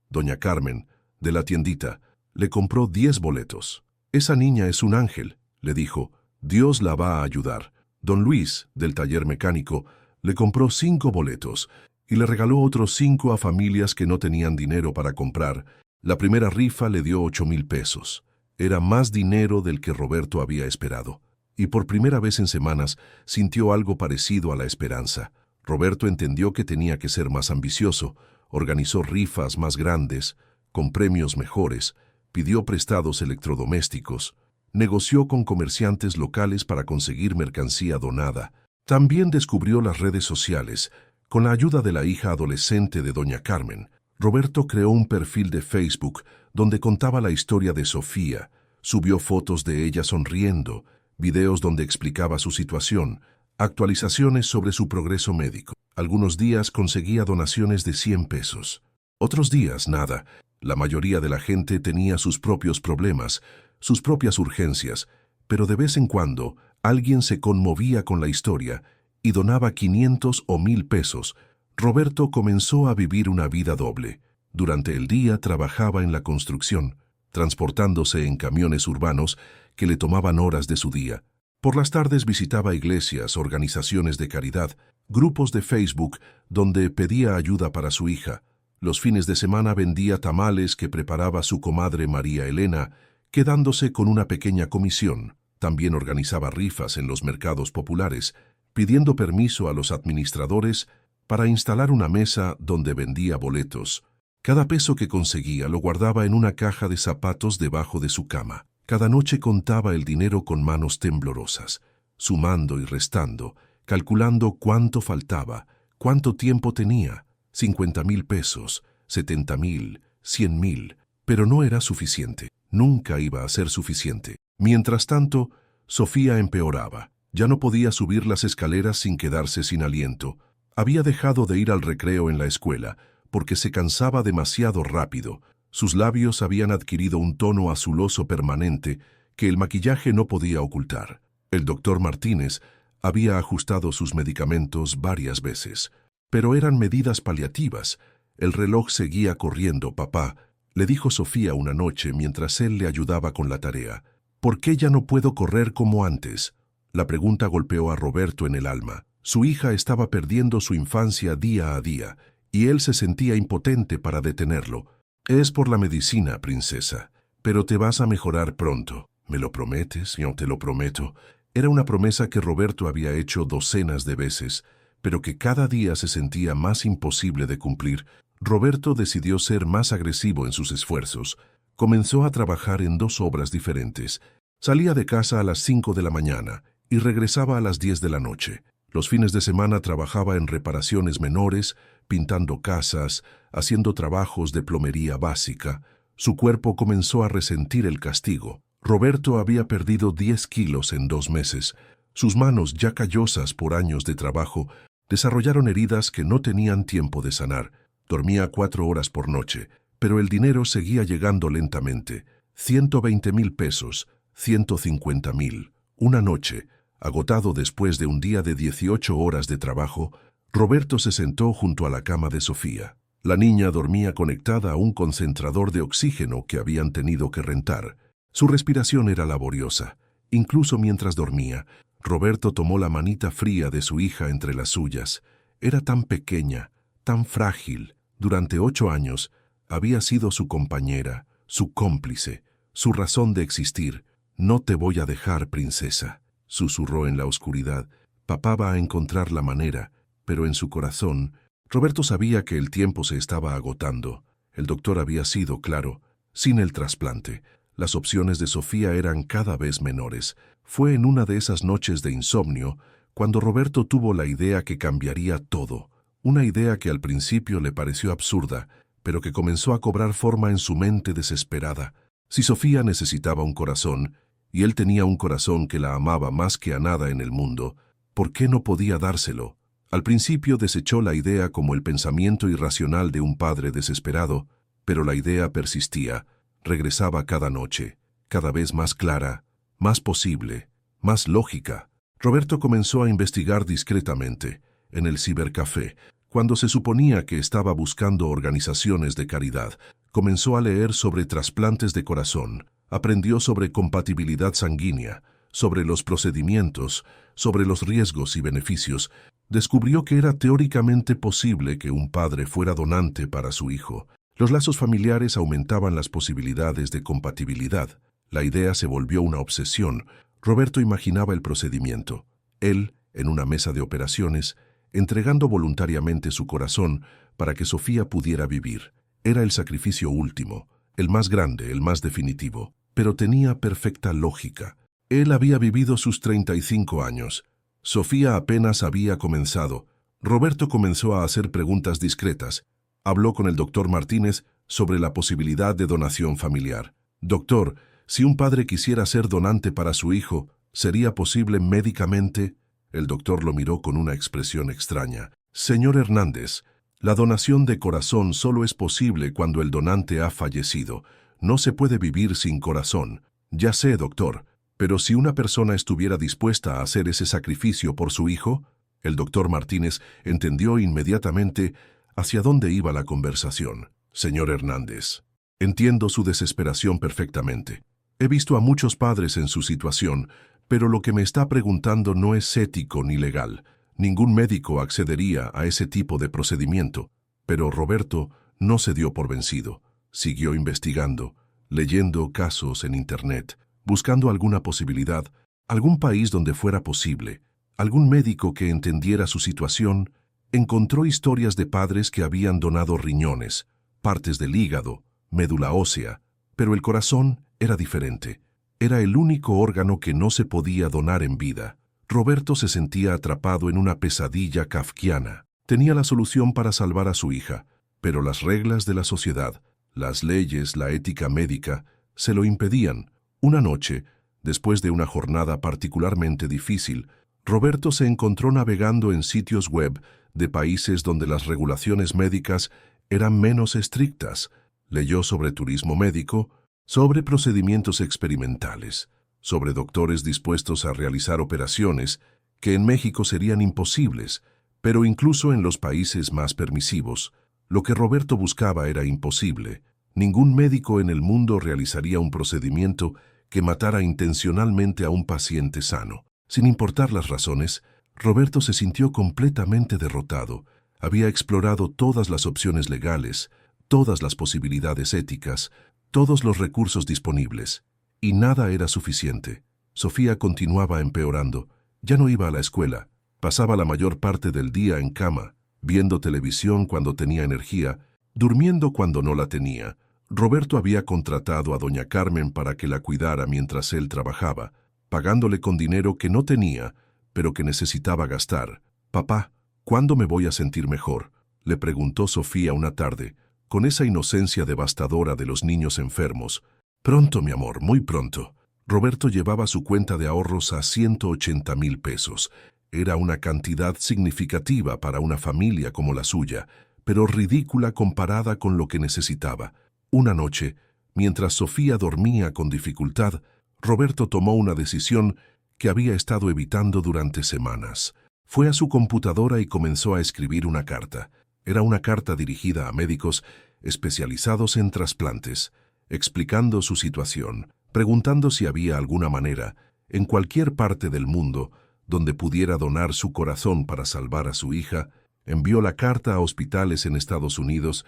Doña Carmen, de la tiendita, le compró 10 boletos. Esa niña es un ángel, le dijo. Dios la va a ayudar. Don Luis, del taller mecánico, le compró 5 boletos y le regaló otros 5 a familias que no tenían dinero para comprar. La primera rifa le dio 8,000 pesos. Era más dinero del que Roberto había esperado. Y por primera vez en semanas sintió algo parecido a la esperanza. Roberto entendió que tenía que ser más ambicioso, organizó rifas más grandes, con premios mejores, pidió prestados electrodomésticos, negoció con comerciantes locales para conseguir mercancía donada. También descubrió las redes sociales. Con la ayuda de la hija adolescente de Doña Carmen, Roberto creó un perfil de Facebook donde contaba la historia de Sofía, subió fotos de ella sonriendo, videos donde explicaba su situación, actualizaciones sobre su progreso médico. Algunos días conseguía donaciones de 100 pesos. Otros días, nada. La mayoría de la gente tenía sus propios problemas, sus propias urgencias, pero de vez en cuando alguien se conmovía con la historia y donaba 500 o 1,000 pesos. Roberto comenzó a vivir una vida doble. Durante el día trabajaba en la construcción, transportándose en camiones urbanos que le tomaban horas de su día. Por las tardes visitaba iglesias, organizaciones de caridad, grupos de Facebook donde pedía ayuda para su hija. Los fines de semana vendía tamales que preparaba su comadre María Elena, quedándose con una pequeña comisión. También organizaba rifas en los mercados populares, pidiendo permiso a los administradores para instalar una mesa donde vendía boletos. Cada peso que conseguía lo guardaba en una caja de zapatos debajo de su cama. Cada noche contaba el dinero con manos temblorosas, sumando y restando, calculando cuánto faltaba, cuánto tiempo tenía, 50,000 pesos, 70,000, 100,000, pero no era suficiente. Nunca iba a ser suficiente. Mientras tanto, Sofía empeoraba. Ya no podía subir las escaleras sin quedarse sin aliento. Había dejado de ir al recreo en la escuela porque se cansaba demasiado rápido. Sus labios habían adquirido un tono azuloso permanente que el maquillaje no podía ocultar. El doctor Martínez había ajustado sus medicamentos varias veces, pero eran medidas paliativas. El reloj seguía corriendo, papá, le dijo Sofía una noche mientras él le ayudaba con la tarea. ¿Por qué ya no puedo correr como antes? La pregunta golpeó a Roberto en el alma. Su hija estaba perdiendo su infancia día a día, y él se sentía impotente para detenerlo. Es por la medicina, princesa, pero te vas a mejorar pronto. ¿Me lo prometes? Yo te lo prometo. Era una promesa que Roberto había hecho docenas de veces, pero que cada día se sentía más imposible de cumplir. Roberto decidió ser más agresivo en sus esfuerzos. Comenzó a trabajar en 2 obras diferentes. Salía de casa a las 5 de la mañana y regresaba a las 10 de la noche. Los fines de semana trabajaba en reparaciones menores, pintando casas, haciendo trabajos de plomería básica. Su cuerpo comenzó a resentir el castigo. Roberto había perdido 10 kilos en 2 meses. Sus manos, ya callosas por años de trabajo, desarrollaron heridas que no tenían tiempo de sanar. Dormía 4 horas por noche, pero el dinero seguía llegando lentamente. 120,000 pesos, 150,000. Una noche, agotado después de un día de 18 horas de trabajo, Roberto se sentó junto a la cama de Sofía. La niña dormía conectada a un concentrador de oxígeno que habían tenido que rentar. Su respiración era laboriosa. Incluso mientras dormía, Roberto tomó la manita fría de su hija entre las suyas. Era tan pequeña, tan frágil. Durante 8 años había sido su compañera, su cómplice, su razón de existir. «No te voy a dejar, princesa», susurró en la oscuridad. Papá va a encontrar la manera, pero en su corazón, Roberto sabía que el tiempo se estaba agotando. El doctor había sido claro: sin el trasplante, las opciones de Sofía eran cada vez menores. Fue en una de esas noches de insomnio cuando Roberto tuvo la idea que cambiaría todo. Una idea que al principio le pareció absurda, pero que comenzó a cobrar forma en su mente desesperada. Si Sofía necesitaba un corazón, y él tenía un corazón que la amaba más que a nada en el mundo, ¿por qué no podía dárselo? Al principio desechó la idea como el pensamiento irracional de un padre desesperado, pero la idea persistía, regresaba cada noche, cada vez más clara, más posible, más lógica. Roberto comenzó a investigar discretamente, en el cibercafé, cuando se suponía que estaba buscando organizaciones de caridad. Comenzó a leer sobre trasplantes de corazón, aprendió sobre compatibilidad sanguínea, sobre los procedimientos, sobre los riesgos y beneficios. Descubrió que era teóricamente posible que un padre fuera donante para su hijo. Los lazos familiares aumentaban las posibilidades de compatibilidad. La idea se volvió una obsesión. Roberto imaginaba el procedimiento. Él, en una mesa de operaciones, entregando voluntariamente su corazón para que Sofía pudiera vivir. Era el sacrificio último, el más grande, el más definitivo, pero tenía perfecta lógica. Él había vivido sus 35 años. Sofía apenas había comenzado. Roberto comenzó a hacer preguntas discretas. Habló con el doctor Martínez sobre la posibilidad de donación familiar. «Doctor, si un padre quisiera ser donante para su hijo, ¿sería posible médicamente?». El doctor lo miró con una expresión extraña. «Señor Hernández, la donación de corazón solo es posible cuando el donante ha fallecido. No se puede vivir sin corazón». «Ya sé, doctor, pero si una persona estuviera dispuesta a hacer ese sacrificio por su hijo». El doctor Martínez entendió inmediatamente hacia dónde iba la conversación. «Señor Hernández, entiendo su desesperación perfectamente. He visto a muchos padres en su situación, pero lo que me está preguntando no es ético ni legal. Ningún médico accedería a ese tipo de procedimiento». Pero Roberto no se dio por vencido. Siguió investigando, leyendo casos en Internet, buscando alguna posibilidad, algún país donde fuera posible, algún médico que entendiera su situación. Encontró historias de padres que habían donado riñones, partes del hígado, médula ósea, pero el corazón era diferente. Era el único órgano que no se podía donar en vida. Roberto se sentía atrapado en una pesadilla kafkiana. Tenía la solución para salvar a su hija, pero las reglas de la sociedad, las leyes, la ética médica, se lo impedían. Una noche, después de una jornada particularmente difícil, Roberto se encontró navegando en sitios web de países donde las regulaciones médicas eran menos estrictas. Leyó sobre turismo médico, sobre procedimientos experimentales, sobre doctores dispuestos a realizar operaciones que en México serían imposibles, pero incluso en los países más permisivos, lo que Roberto buscaba era imposible. Ningún médico en el mundo realizaría un procedimiento que matara intencionalmente a un paciente sano. Sin importar las razones, Roberto se sintió completamente derrotado. Había explorado todas las opciones legales, todas las posibilidades éticas, todos los recursos disponibles, y nada era suficiente. Sofía continuaba empeorando. Ya no iba a la escuela. Pasaba la mayor parte del día en cama, viendo televisión cuando tenía energía, durmiendo cuando no la tenía. Roberto había contratado a doña Carmen para que la cuidara mientras él trabajaba, pagándole con dinero que no tenía, pero que necesitaba gastar. «Papá, ¿cuándo me voy a sentir mejor?», le preguntó Sofía una tarde, con esa inocencia devastadora de los niños enfermos. «Pronto, mi amor, muy pronto». Roberto llevaba su cuenta de ahorros a 180,000 pesos. Era una cantidad significativa para una familia como la suya, pero ridícula comparada con lo que necesitaba. Una noche, mientras Sofía dormía con dificultad, Roberto tomó una decisión que había estado evitando durante semanas. Fue a su computadora y comenzó a escribir una carta. Era una carta dirigida a médicos especializados en trasplantes, explicando su situación, preguntando si había alguna manera, en cualquier parte del mundo, donde pudiera donar su corazón para salvar a su hija. Envió la carta a hospitales en Estados Unidos,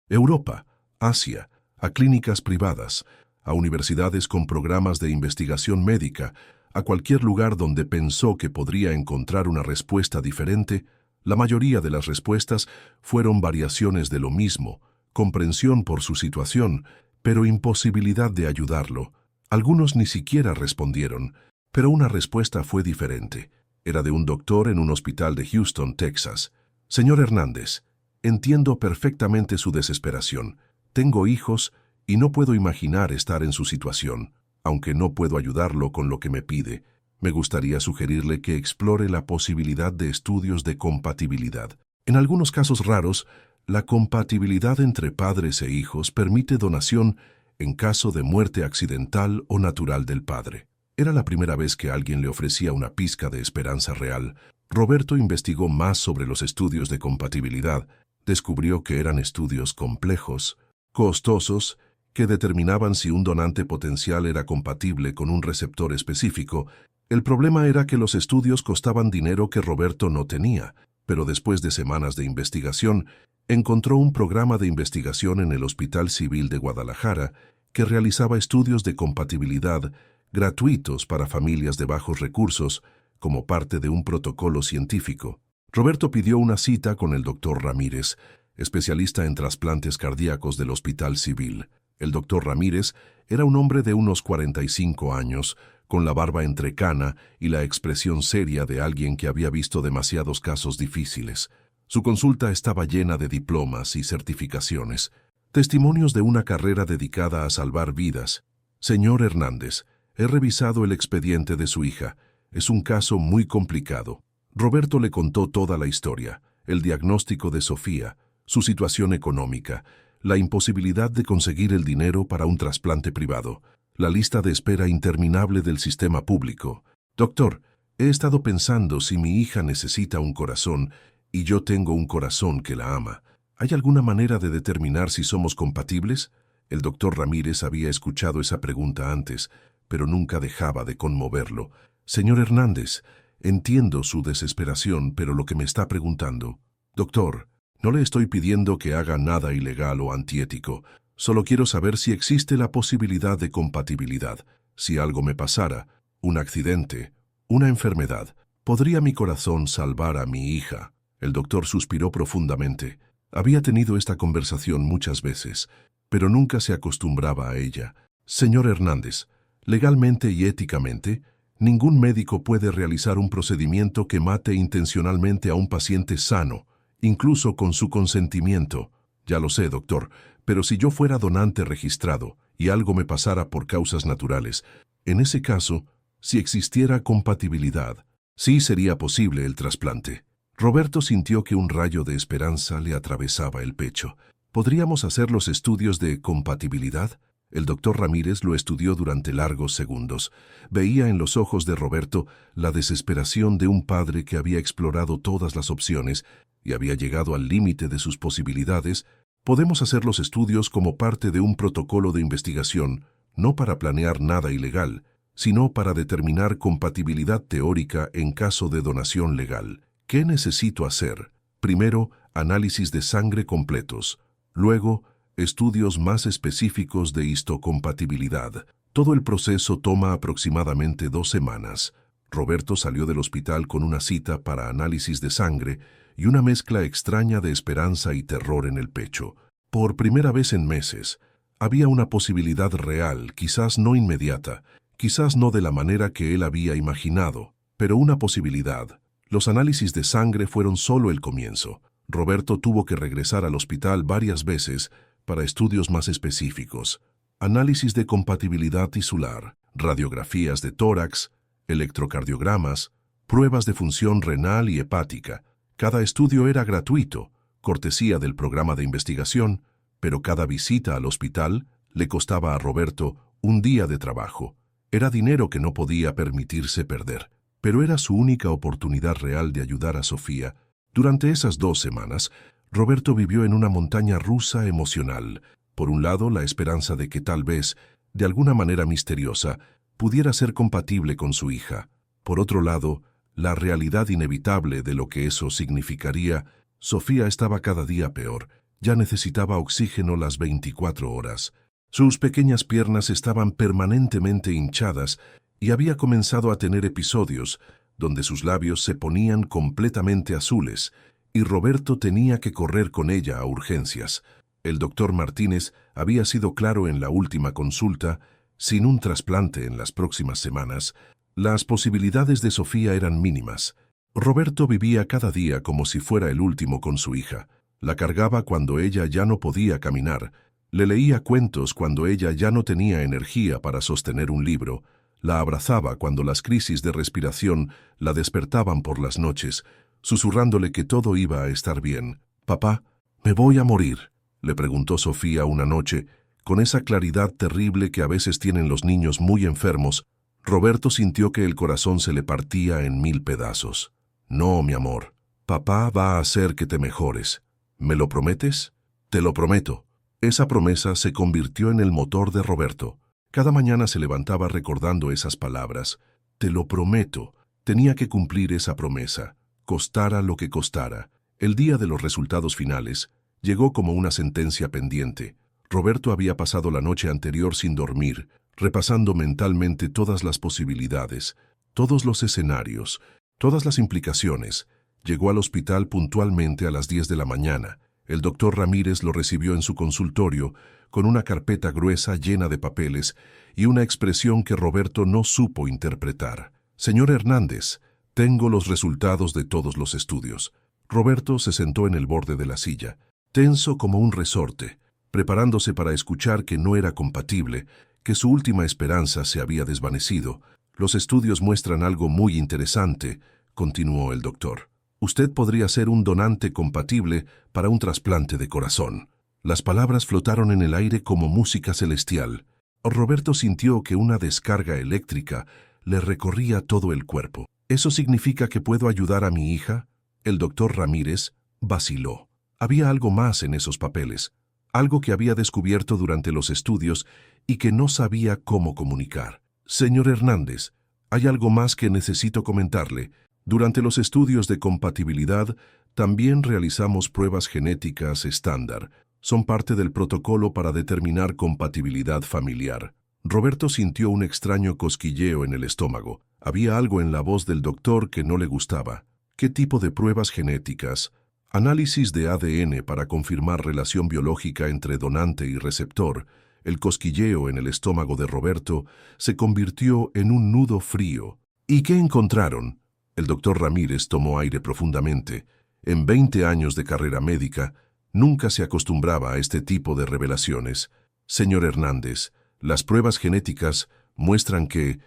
Europa, Asia, a clínicas privadas, a universidades con programas de investigación médica, a cualquier lugar donde pensó que podría encontrar una respuesta diferente. La mayoría de las respuestas fueron variaciones de lo mismo, comprensión por su situación, pero imposibilidad de ayudarlo. Algunos ni siquiera respondieron, pero una respuesta fue diferente. Era de un doctor en un hospital de Houston, Texas. Señor Hernández, entiendo perfectamente su desesperación. Tengo hijos y no puedo imaginar estar en su situación. Aunque no puedo ayudarlo con lo que me pide, me gustaría sugerirle que explore la posibilidad de estudios de compatibilidad. En algunos casos raros, la compatibilidad entre padres e hijos permite donación en caso de muerte accidental o natural del padre. Era la primera vez que alguien le ofrecía una pizca de esperanza real. Roberto investigó más sobre los estudios de compatibilidad. Descubrió que eran estudios complejos, costosos, que determinaban si un donante potencial era compatible con un receptor específico. El problema era que los estudios costaban dinero que Roberto no tenía, pero después de semanas de investigación, encontró un programa de investigación en el Hospital Civil de Guadalajara que realizaba estudios de compatibilidad gratuitos para familias de bajos recursos como parte de un protocolo científico. Roberto pidió una cita con el doctor Ramírez, especialista en trasplantes cardíacos del Hospital Civil. El doctor Ramírez era un hombre de unos 45 años, con la barba entrecana y la expresión seria de alguien que había visto demasiados casos difíciles. Su consulta estaba llena de diplomas y certificaciones, testimonios de una carrera dedicada a salvar vidas. Señor Hernández, he revisado el expediente de su hija. Es un caso muy complicado. Roberto le contó toda la historia, el diagnóstico de Sofía, su situación económica, la imposibilidad de conseguir el dinero para un trasplante privado, la lista de espera interminable del sistema público. Doctor, he estado pensando si mi hija necesita un corazón y yo tengo un corazón que la ama. ¿Hay alguna manera de determinar si somos compatibles? El doctor Ramírez había escuchado esa pregunta antes, pero nunca dejaba de conmoverlo. Señor Hernández, entiendo su desesperación, pero lo que me está preguntando... Doctor, no le estoy pidiendo que haga nada ilegal o antiético. Solo quiero saber si existe la posibilidad de compatibilidad. Si algo me pasara, un accidente, una enfermedad, ¿podría mi corazón salvar a mi hija? El doctor suspiró profundamente. Había tenido esta conversación muchas veces, pero nunca se acostumbraba a ella. Señor Hernández, legalmente y éticamente, ningún médico puede realizar un procedimiento que mate intencionalmente a un paciente sano, incluso con su consentimiento. Ya lo sé, doctor, pero si yo fuera donante registrado y algo me pasara por causas naturales, en ese caso, si existiera compatibilidad, sí sería posible el trasplante. Roberto sintió que un rayo de esperanza le atravesaba el pecho. ¿Podríamos hacer los estudios de compatibilidad? El doctor Ramírez lo estudió durante largos segundos. Veía en los ojos de Roberto la desesperación de un padre que había explorado todas las opciones y había llegado al límite de sus posibilidades. Podemos hacer los estudios como parte de un protocolo de investigación, no para planear nada ilegal, sino para determinar compatibilidad teórica en caso de donación legal. ¿Qué necesito hacer? Primero, análisis de sangre completos. Luego, estudios más específicos de histocompatibilidad. Todo el proceso toma aproximadamente 2 semanas. Roberto salió del hospital con una cita para análisis de sangre y una mezcla extraña de esperanza y terror en el pecho. Por primera vez en meses, había una posibilidad real, quizás no inmediata, quizás no de la manera que él había imaginado, pero una posibilidad. Los análisis de sangre fueron solo el comienzo. Roberto tuvo que regresar al hospital varias veces para estudios más específicos. Análisis de compatibilidad tisular, radiografías de tórax, electrocardiogramas, pruebas de función renal y hepática. Cada estudio era gratuito, cortesía del programa de investigación, pero cada visita al hospital le costaba a Roberto un día de trabajo. Era dinero que no podía permitirse perder, pero era su única oportunidad real de ayudar a Sofía. Durante esas 2 semanas, Roberto vivió en una montaña rusa emocional. Por un lado, la esperanza de que tal vez, de alguna manera misteriosa, pudiera ser compatible con su hija. Por otro lado, la realidad inevitable de lo que eso significaría. Sofía estaba cada día peor. Ya necesitaba oxígeno las 24 horas. Sus pequeñas piernas estaban permanentemente hinchadas y había comenzado a tener episodios donde sus labios se ponían completamente azules y Roberto tenía que correr con ella a urgencias. El doctor Martínez había sido claro en la última consulta: sin un trasplante en las próximas semanas, las posibilidades de Sofía eran mínimas. Roberto vivía cada día como si fuera el último con su hija. La cargaba cuando ella ya no podía caminar, le leía cuentos cuando ella ya no tenía energía para sostener un libro, la abrazaba cuando las crisis de respiración la despertaban por las noches, susurrándole que todo iba a estar bien. «Papá, ¿me voy a morir?», le preguntó Sofía una noche, con esa claridad terrible que a veces tienen los niños muy enfermos. Roberto sintió que el corazón se le partía en 1000 pedazos. «No, mi amor. Papá va a hacer que te mejores. ¿Me lo prometes?». «Te lo prometo». Esa promesa se convirtió en el motor de Roberto. Cada mañana se levantaba recordando esas palabras. «Te lo prometo». Tenía que cumplir esa promesa, costara lo que costara. El día de los resultados finales llegó como una sentencia pendiente. Roberto había pasado la noche anterior sin dormir, repasando mentalmente todas las posibilidades, todos los escenarios, todas las implicaciones. Llegó al hospital puntualmente a las 10 de la mañana. El doctor Ramírez lo recibió en su consultorio con una carpeta gruesa llena de papeles y una expresión que Roberto no supo interpretar. «Señor Hernández, tengo los resultados de todos los estudios». Roberto se sentó en el borde de la silla, tenso como un resorte, preparándose para escuchar que no era compatible, que su última esperanza se había desvanecido. «Los estudios muestran algo muy interesante», continuó el doctor. «Usted podría ser un donante compatible para un trasplante de corazón». Las palabras flotaron en el aire como música celestial. Roberto sintió que una descarga eléctrica le recorría todo el cuerpo. «¿Eso significa que puedo ayudar a mi hija?». El doctor Ramírez vaciló. Había algo más en esos papeles, algo que había descubierto durante los estudios y que no sabía cómo comunicar. «Señor Hernández, hay algo más que necesito comentarle. Durante los estudios de compatibilidad también realizamos pruebas genéticas estándar. Son parte del protocolo para determinar compatibilidad familiar». Roberto sintió un extraño cosquilleo en el estómago. Había algo en la voz del doctor que no le gustaba. «¿Qué tipo de pruebas genéticas?». «Análisis de ADN para confirmar relación biológica entre donante y receptor». El cosquilleo en el estómago de Roberto se convirtió en un nudo frío. «¿Y qué encontraron?». El doctor Ramírez tomó aire profundamente. En 20 años de carrera médica, nunca se acostumbraba a este tipo de revelaciones. «Señor Hernández, las pruebas genéticas muestran que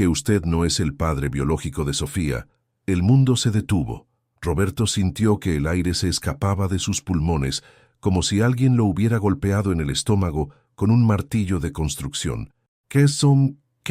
usted no es el padre biológico de Sofía». El mundo se detuvo. Roberto sintió que el aire se escapaba de sus pulmones, como si alguien lo hubiera golpeado en el estómago con un martillo de construcción. «¿Qué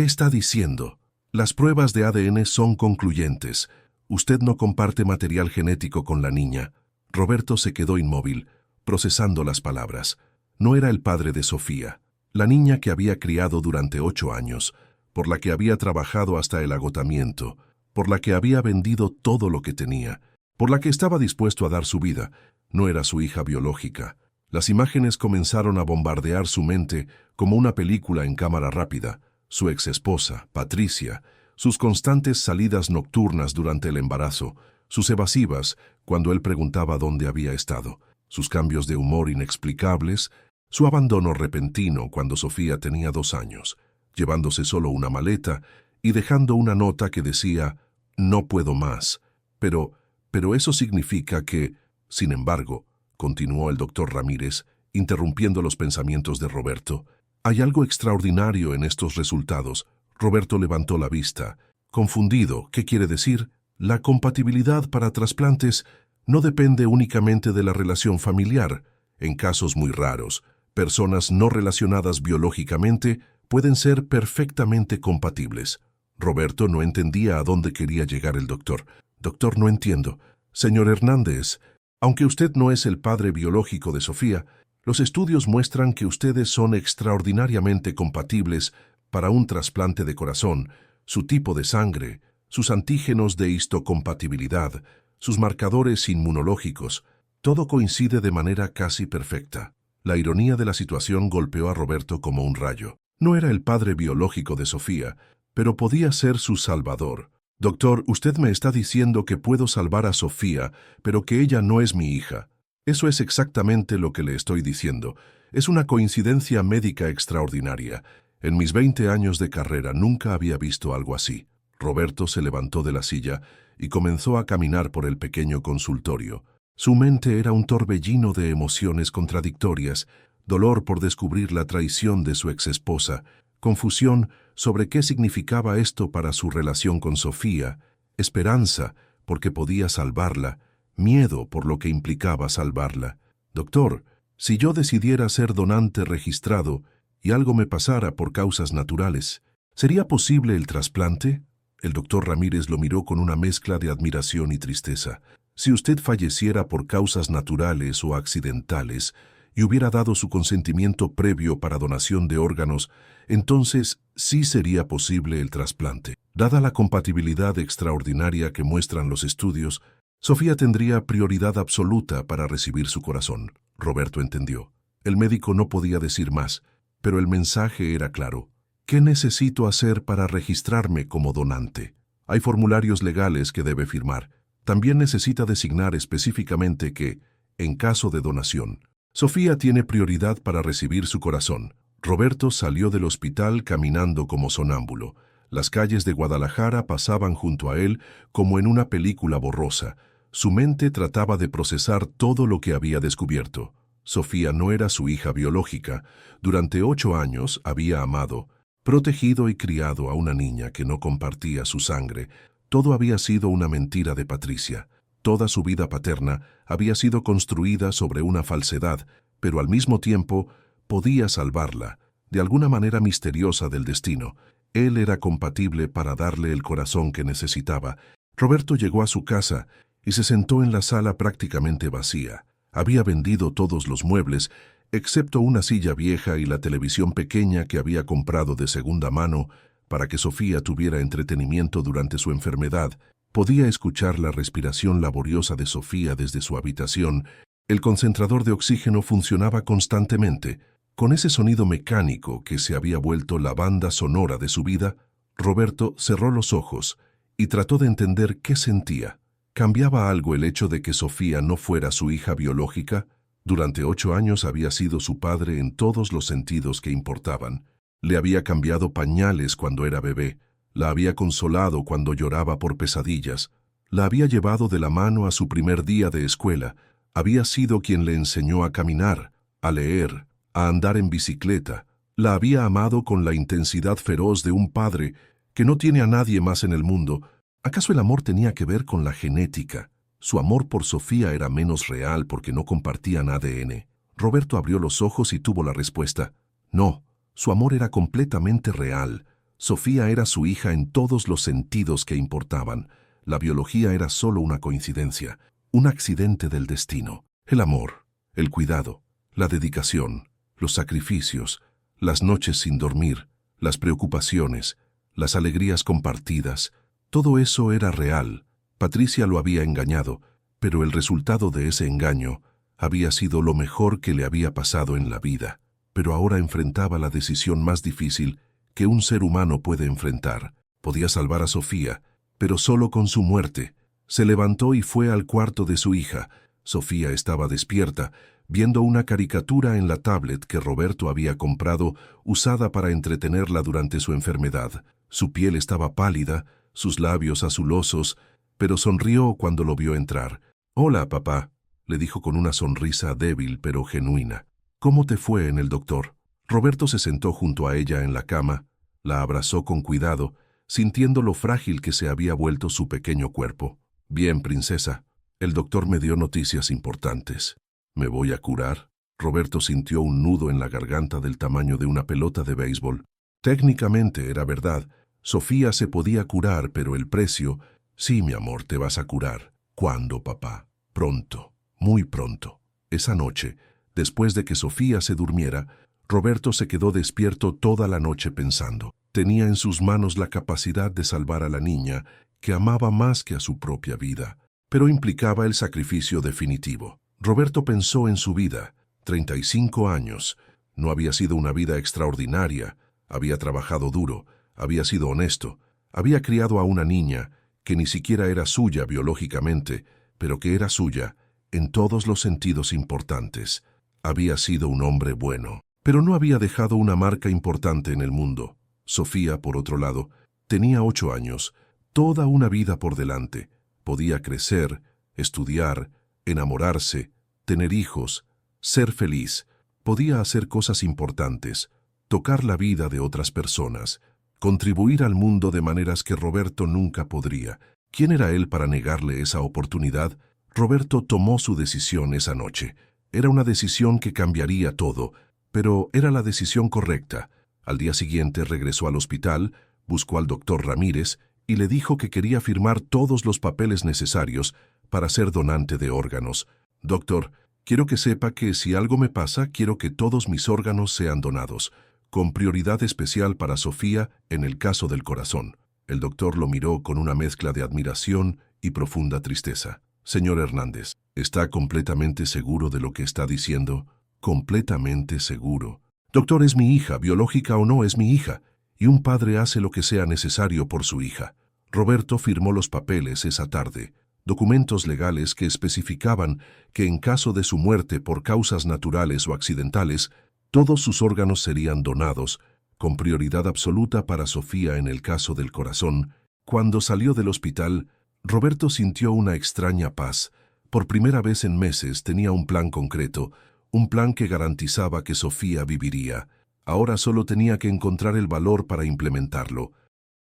está diciendo?». «Las pruebas de ADN son concluyentes. Usted no comparte material genético con la niña». Roberto se quedó inmóvil, procesando las palabras. No era el padre de Sofía, la niña que había criado durante 8 años, por la que había trabajado hasta el agotamiento, por la que había vendido todo lo que tenía, por la que estaba dispuesto a dar su vida. No era su hija biológica. Las imágenes comenzaron a bombardear su mente como una película en cámara rápida. Su exesposa, Patricia, sus constantes salidas nocturnas durante el embarazo, sus evasivas cuando él preguntaba dónde había estado, sus cambios de humor inexplicables, su abandono repentino cuando Sofía tenía 2 años, llevándose solo una maleta y dejando una nota que decía: «No puedo más». Pero eso significa que, sin embargo, continuó el doctor Ramírez, interrumpiendo los pensamientos de Roberto, «hay algo extraordinario en estos resultados». Roberto levantó la vista. Confundido, ¿qué quiere decir? «La compatibilidad para trasplantes no depende únicamente de la relación familiar. En casos muy raros, personas no relacionadas biológicamente pueden ser perfectamente compatibles». Roberto no entendía a dónde quería llegar el doctor. «Doctor, no entiendo». «Señor Hernández, aunque usted no es el padre biológico de Sofía, los estudios muestran que ustedes son extraordinariamente compatibles para un trasplante de corazón. Su tipo de sangre, sus antígenos de histocompatibilidad, sus marcadores inmunológicos, todo coincide de manera casi perfecta». La ironía de la situación golpeó a Roberto como un rayo. No era el padre biológico de Sofía, pero podía ser su salvador. «Doctor, usted me está diciendo que puedo salvar a Sofía, pero que ella no es mi hija». Eso es exactamente lo que le estoy diciendo. Es una coincidencia médica extraordinaria. En mis 20 años de carrera nunca había visto algo así. Roberto se levantó de la silla y comenzó a caminar por el pequeño consultorio. Su mente era un torbellino de emociones contradictorias, dolor por descubrir la traición de su exesposa, confusión sobre qué significaba esto para su relación con Sofía, esperanza porque podía salvarla, miedo por lo que implicaba salvarla. Doctor, si yo decidiera ser donante registrado y algo me pasara por causas naturales, ¿sería posible el trasplante? El doctor Ramírez lo miró con una mezcla de admiración y tristeza. Si usted falleciera por causas naturales o accidentales y hubiera dado su consentimiento previo para donación de órganos, entonces sí sería posible el trasplante. Dada la compatibilidad extraordinaria que muestran los estudios, Sofía tendría prioridad absoluta para recibir su corazón. Roberto entendió. El médico no podía decir más, pero el mensaje era claro. ¿Qué necesito hacer para registrarme como donante? Hay formularios legales que debe firmar. También necesita designar específicamente que, en caso de donación, Sofía tiene prioridad para recibir su corazón. Roberto salió del hospital caminando como sonámbulo. Las calles de Guadalajara pasaban junto a él como en una película borrosa. Su mente trataba de procesar todo lo que había descubierto. Sofía no era su hija biológica. Durante 8 años había amado, protegido y criado a una niña que no compartía su sangre. Todo había sido una mentira de Patricia. Toda su vida paterna había sido construida sobre una falsedad, pero al mismo tiempo podía salvarla, de alguna manera misteriosa del destino. Él era compatible para darle el corazón que necesitaba. Roberto llegó a su casa y se sentó en la sala prácticamente vacía. Había vendido todos los muebles, excepto una silla vieja y la televisión pequeña que había comprado de segunda mano para que Sofía tuviera entretenimiento durante su enfermedad. Podía escuchar la respiración laboriosa de Sofía desde su habitación. El concentrador de oxígeno funcionaba constantemente. Con ese sonido mecánico que se había vuelto la banda sonora de su vida, Roberto cerró los ojos y trató de entender qué sentía. ¿Cambiaba algo el hecho de que Sofía no fuera su hija biológica? Durante 8 años había sido su padre en todos los sentidos que importaban. Le había cambiado pañales cuando era bebé, la había consolado cuando lloraba por pesadillas, la había llevado de la mano a su primer día de escuela, había sido quien le enseñó a caminar, a leer, a andar en bicicleta, la había amado con la intensidad feroz de un padre que no tiene a nadie más en el mundo. ¿Acaso el amor tenía que ver con la genética? Su amor por Sofía era menos real porque no compartían ADN. Roberto abrió los ojos y tuvo la respuesta. No, su amor era completamente real. Sofía era su hija en todos los sentidos que importaban. La biología era solo una coincidencia, un accidente del destino. El amor, el cuidado, la dedicación, los sacrificios, las noches sin dormir, las preocupaciones, las alegrías compartidas, todo eso era real. Patricia lo había engañado, pero el resultado de ese engaño había sido lo mejor que le había pasado en la vida. Pero ahora enfrentaba la decisión más difícil que un ser humano puede enfrentar. Podía salvar a Sofía, pero solo con su muerte. Se levantó y fue al cuarto de su hija. Sofía estaba despierta, viendo una caricatura en la tablet que Roberto había comprado, usada para entretenerla durante su enfermedad. Su piel estaba pálida, sus labios azulosos, pero sonrió cuando lo vio entrar. «Hola, papá», le dijo con una sonrisa débil pero genuina. «¿Cómo te fue en el doctor?» Roberto se sentó junto a ella en la cama, la abrazó con cuidado, sintiendo lo frágil que se había vuelto su pequeño cuerpo. «Bien, princesa, el doctor me dio noticias importantes. ¿Me voy a curar?» Roberto sintió un nudo en la garganta del tamaño de una pelota de béisbol. Técnicamente era verdad. Sofía se podía curar, pero el precio... «Sí, mi amor, te vas a curar». «¿Cuándo, papá?» «Pronto, muy pronto». Esa noche, después de que Sofía se durmiera, Roberto se quedó despierto toda la noche pensando. Tenía en sus manos la capacidad de salvar a la niña, que amaba más que a su propia vida, pero implicaba el sacrificio definitivo. Roberto pensó en su vida, 35 años. No había sido una vida extraordinaria, había trabajado duro, había sido honesto, había criado a una niña que ni siquiera era suya biológicamente, pero que era suya, en todos los sentidos importantes. Había sido un hombre bueno, pero no había dejado una marca importante en el mundo. Sofía, por otro lado, tenía 8 años, toda una vida por delante. Podía crecer, estudiar, enamorarse, tener hijos, ser feliz. Podía hacer cosas importantes, tocar la vida de otras personas, contribuir al mundo de maneras que Roberto nunca podría. ¿Quién era él para negarle esa oportunidad? Roberto tomó su decisión esa noche. Era una decisión que cambiaría todo, pero era la decisión correcta. Al día siguiente regresó al hospital, buscó al doctor Ramírez y le dijo que quería firmar todos los papeles necesarios para ser donante de órganos. Doctor, quiero que sepa que si algo me pasa, quiero que todos mis órganos sean donados, con prioridad especial para Sofía en el caso del corazón. El doctor lo miró con una mezcla de admiración y profunda tristeza. Señor Hernández, ¿está completamente seguro de lo que está diciendo? Completamente seguro. Doctor, es mi hija, biológica o no es mi hija, y un padre hace lo que sea necesario por su hija. Roberto firmó los papeles esa tarde, documentos legales que especificaban que en caso de su muerte por causas naturales o accidentales, todos sus órganos serían donados, con prioridad absoluta para Sofía en el caso del corazón. Cuando salió del hospital, Roberto sintió una extraña paz. Por primera vez en meses tenía un plan concreto, un plan que garantizaba que Sofía viviría. Ahora solo tenía que encontrar el valor para implementarlo.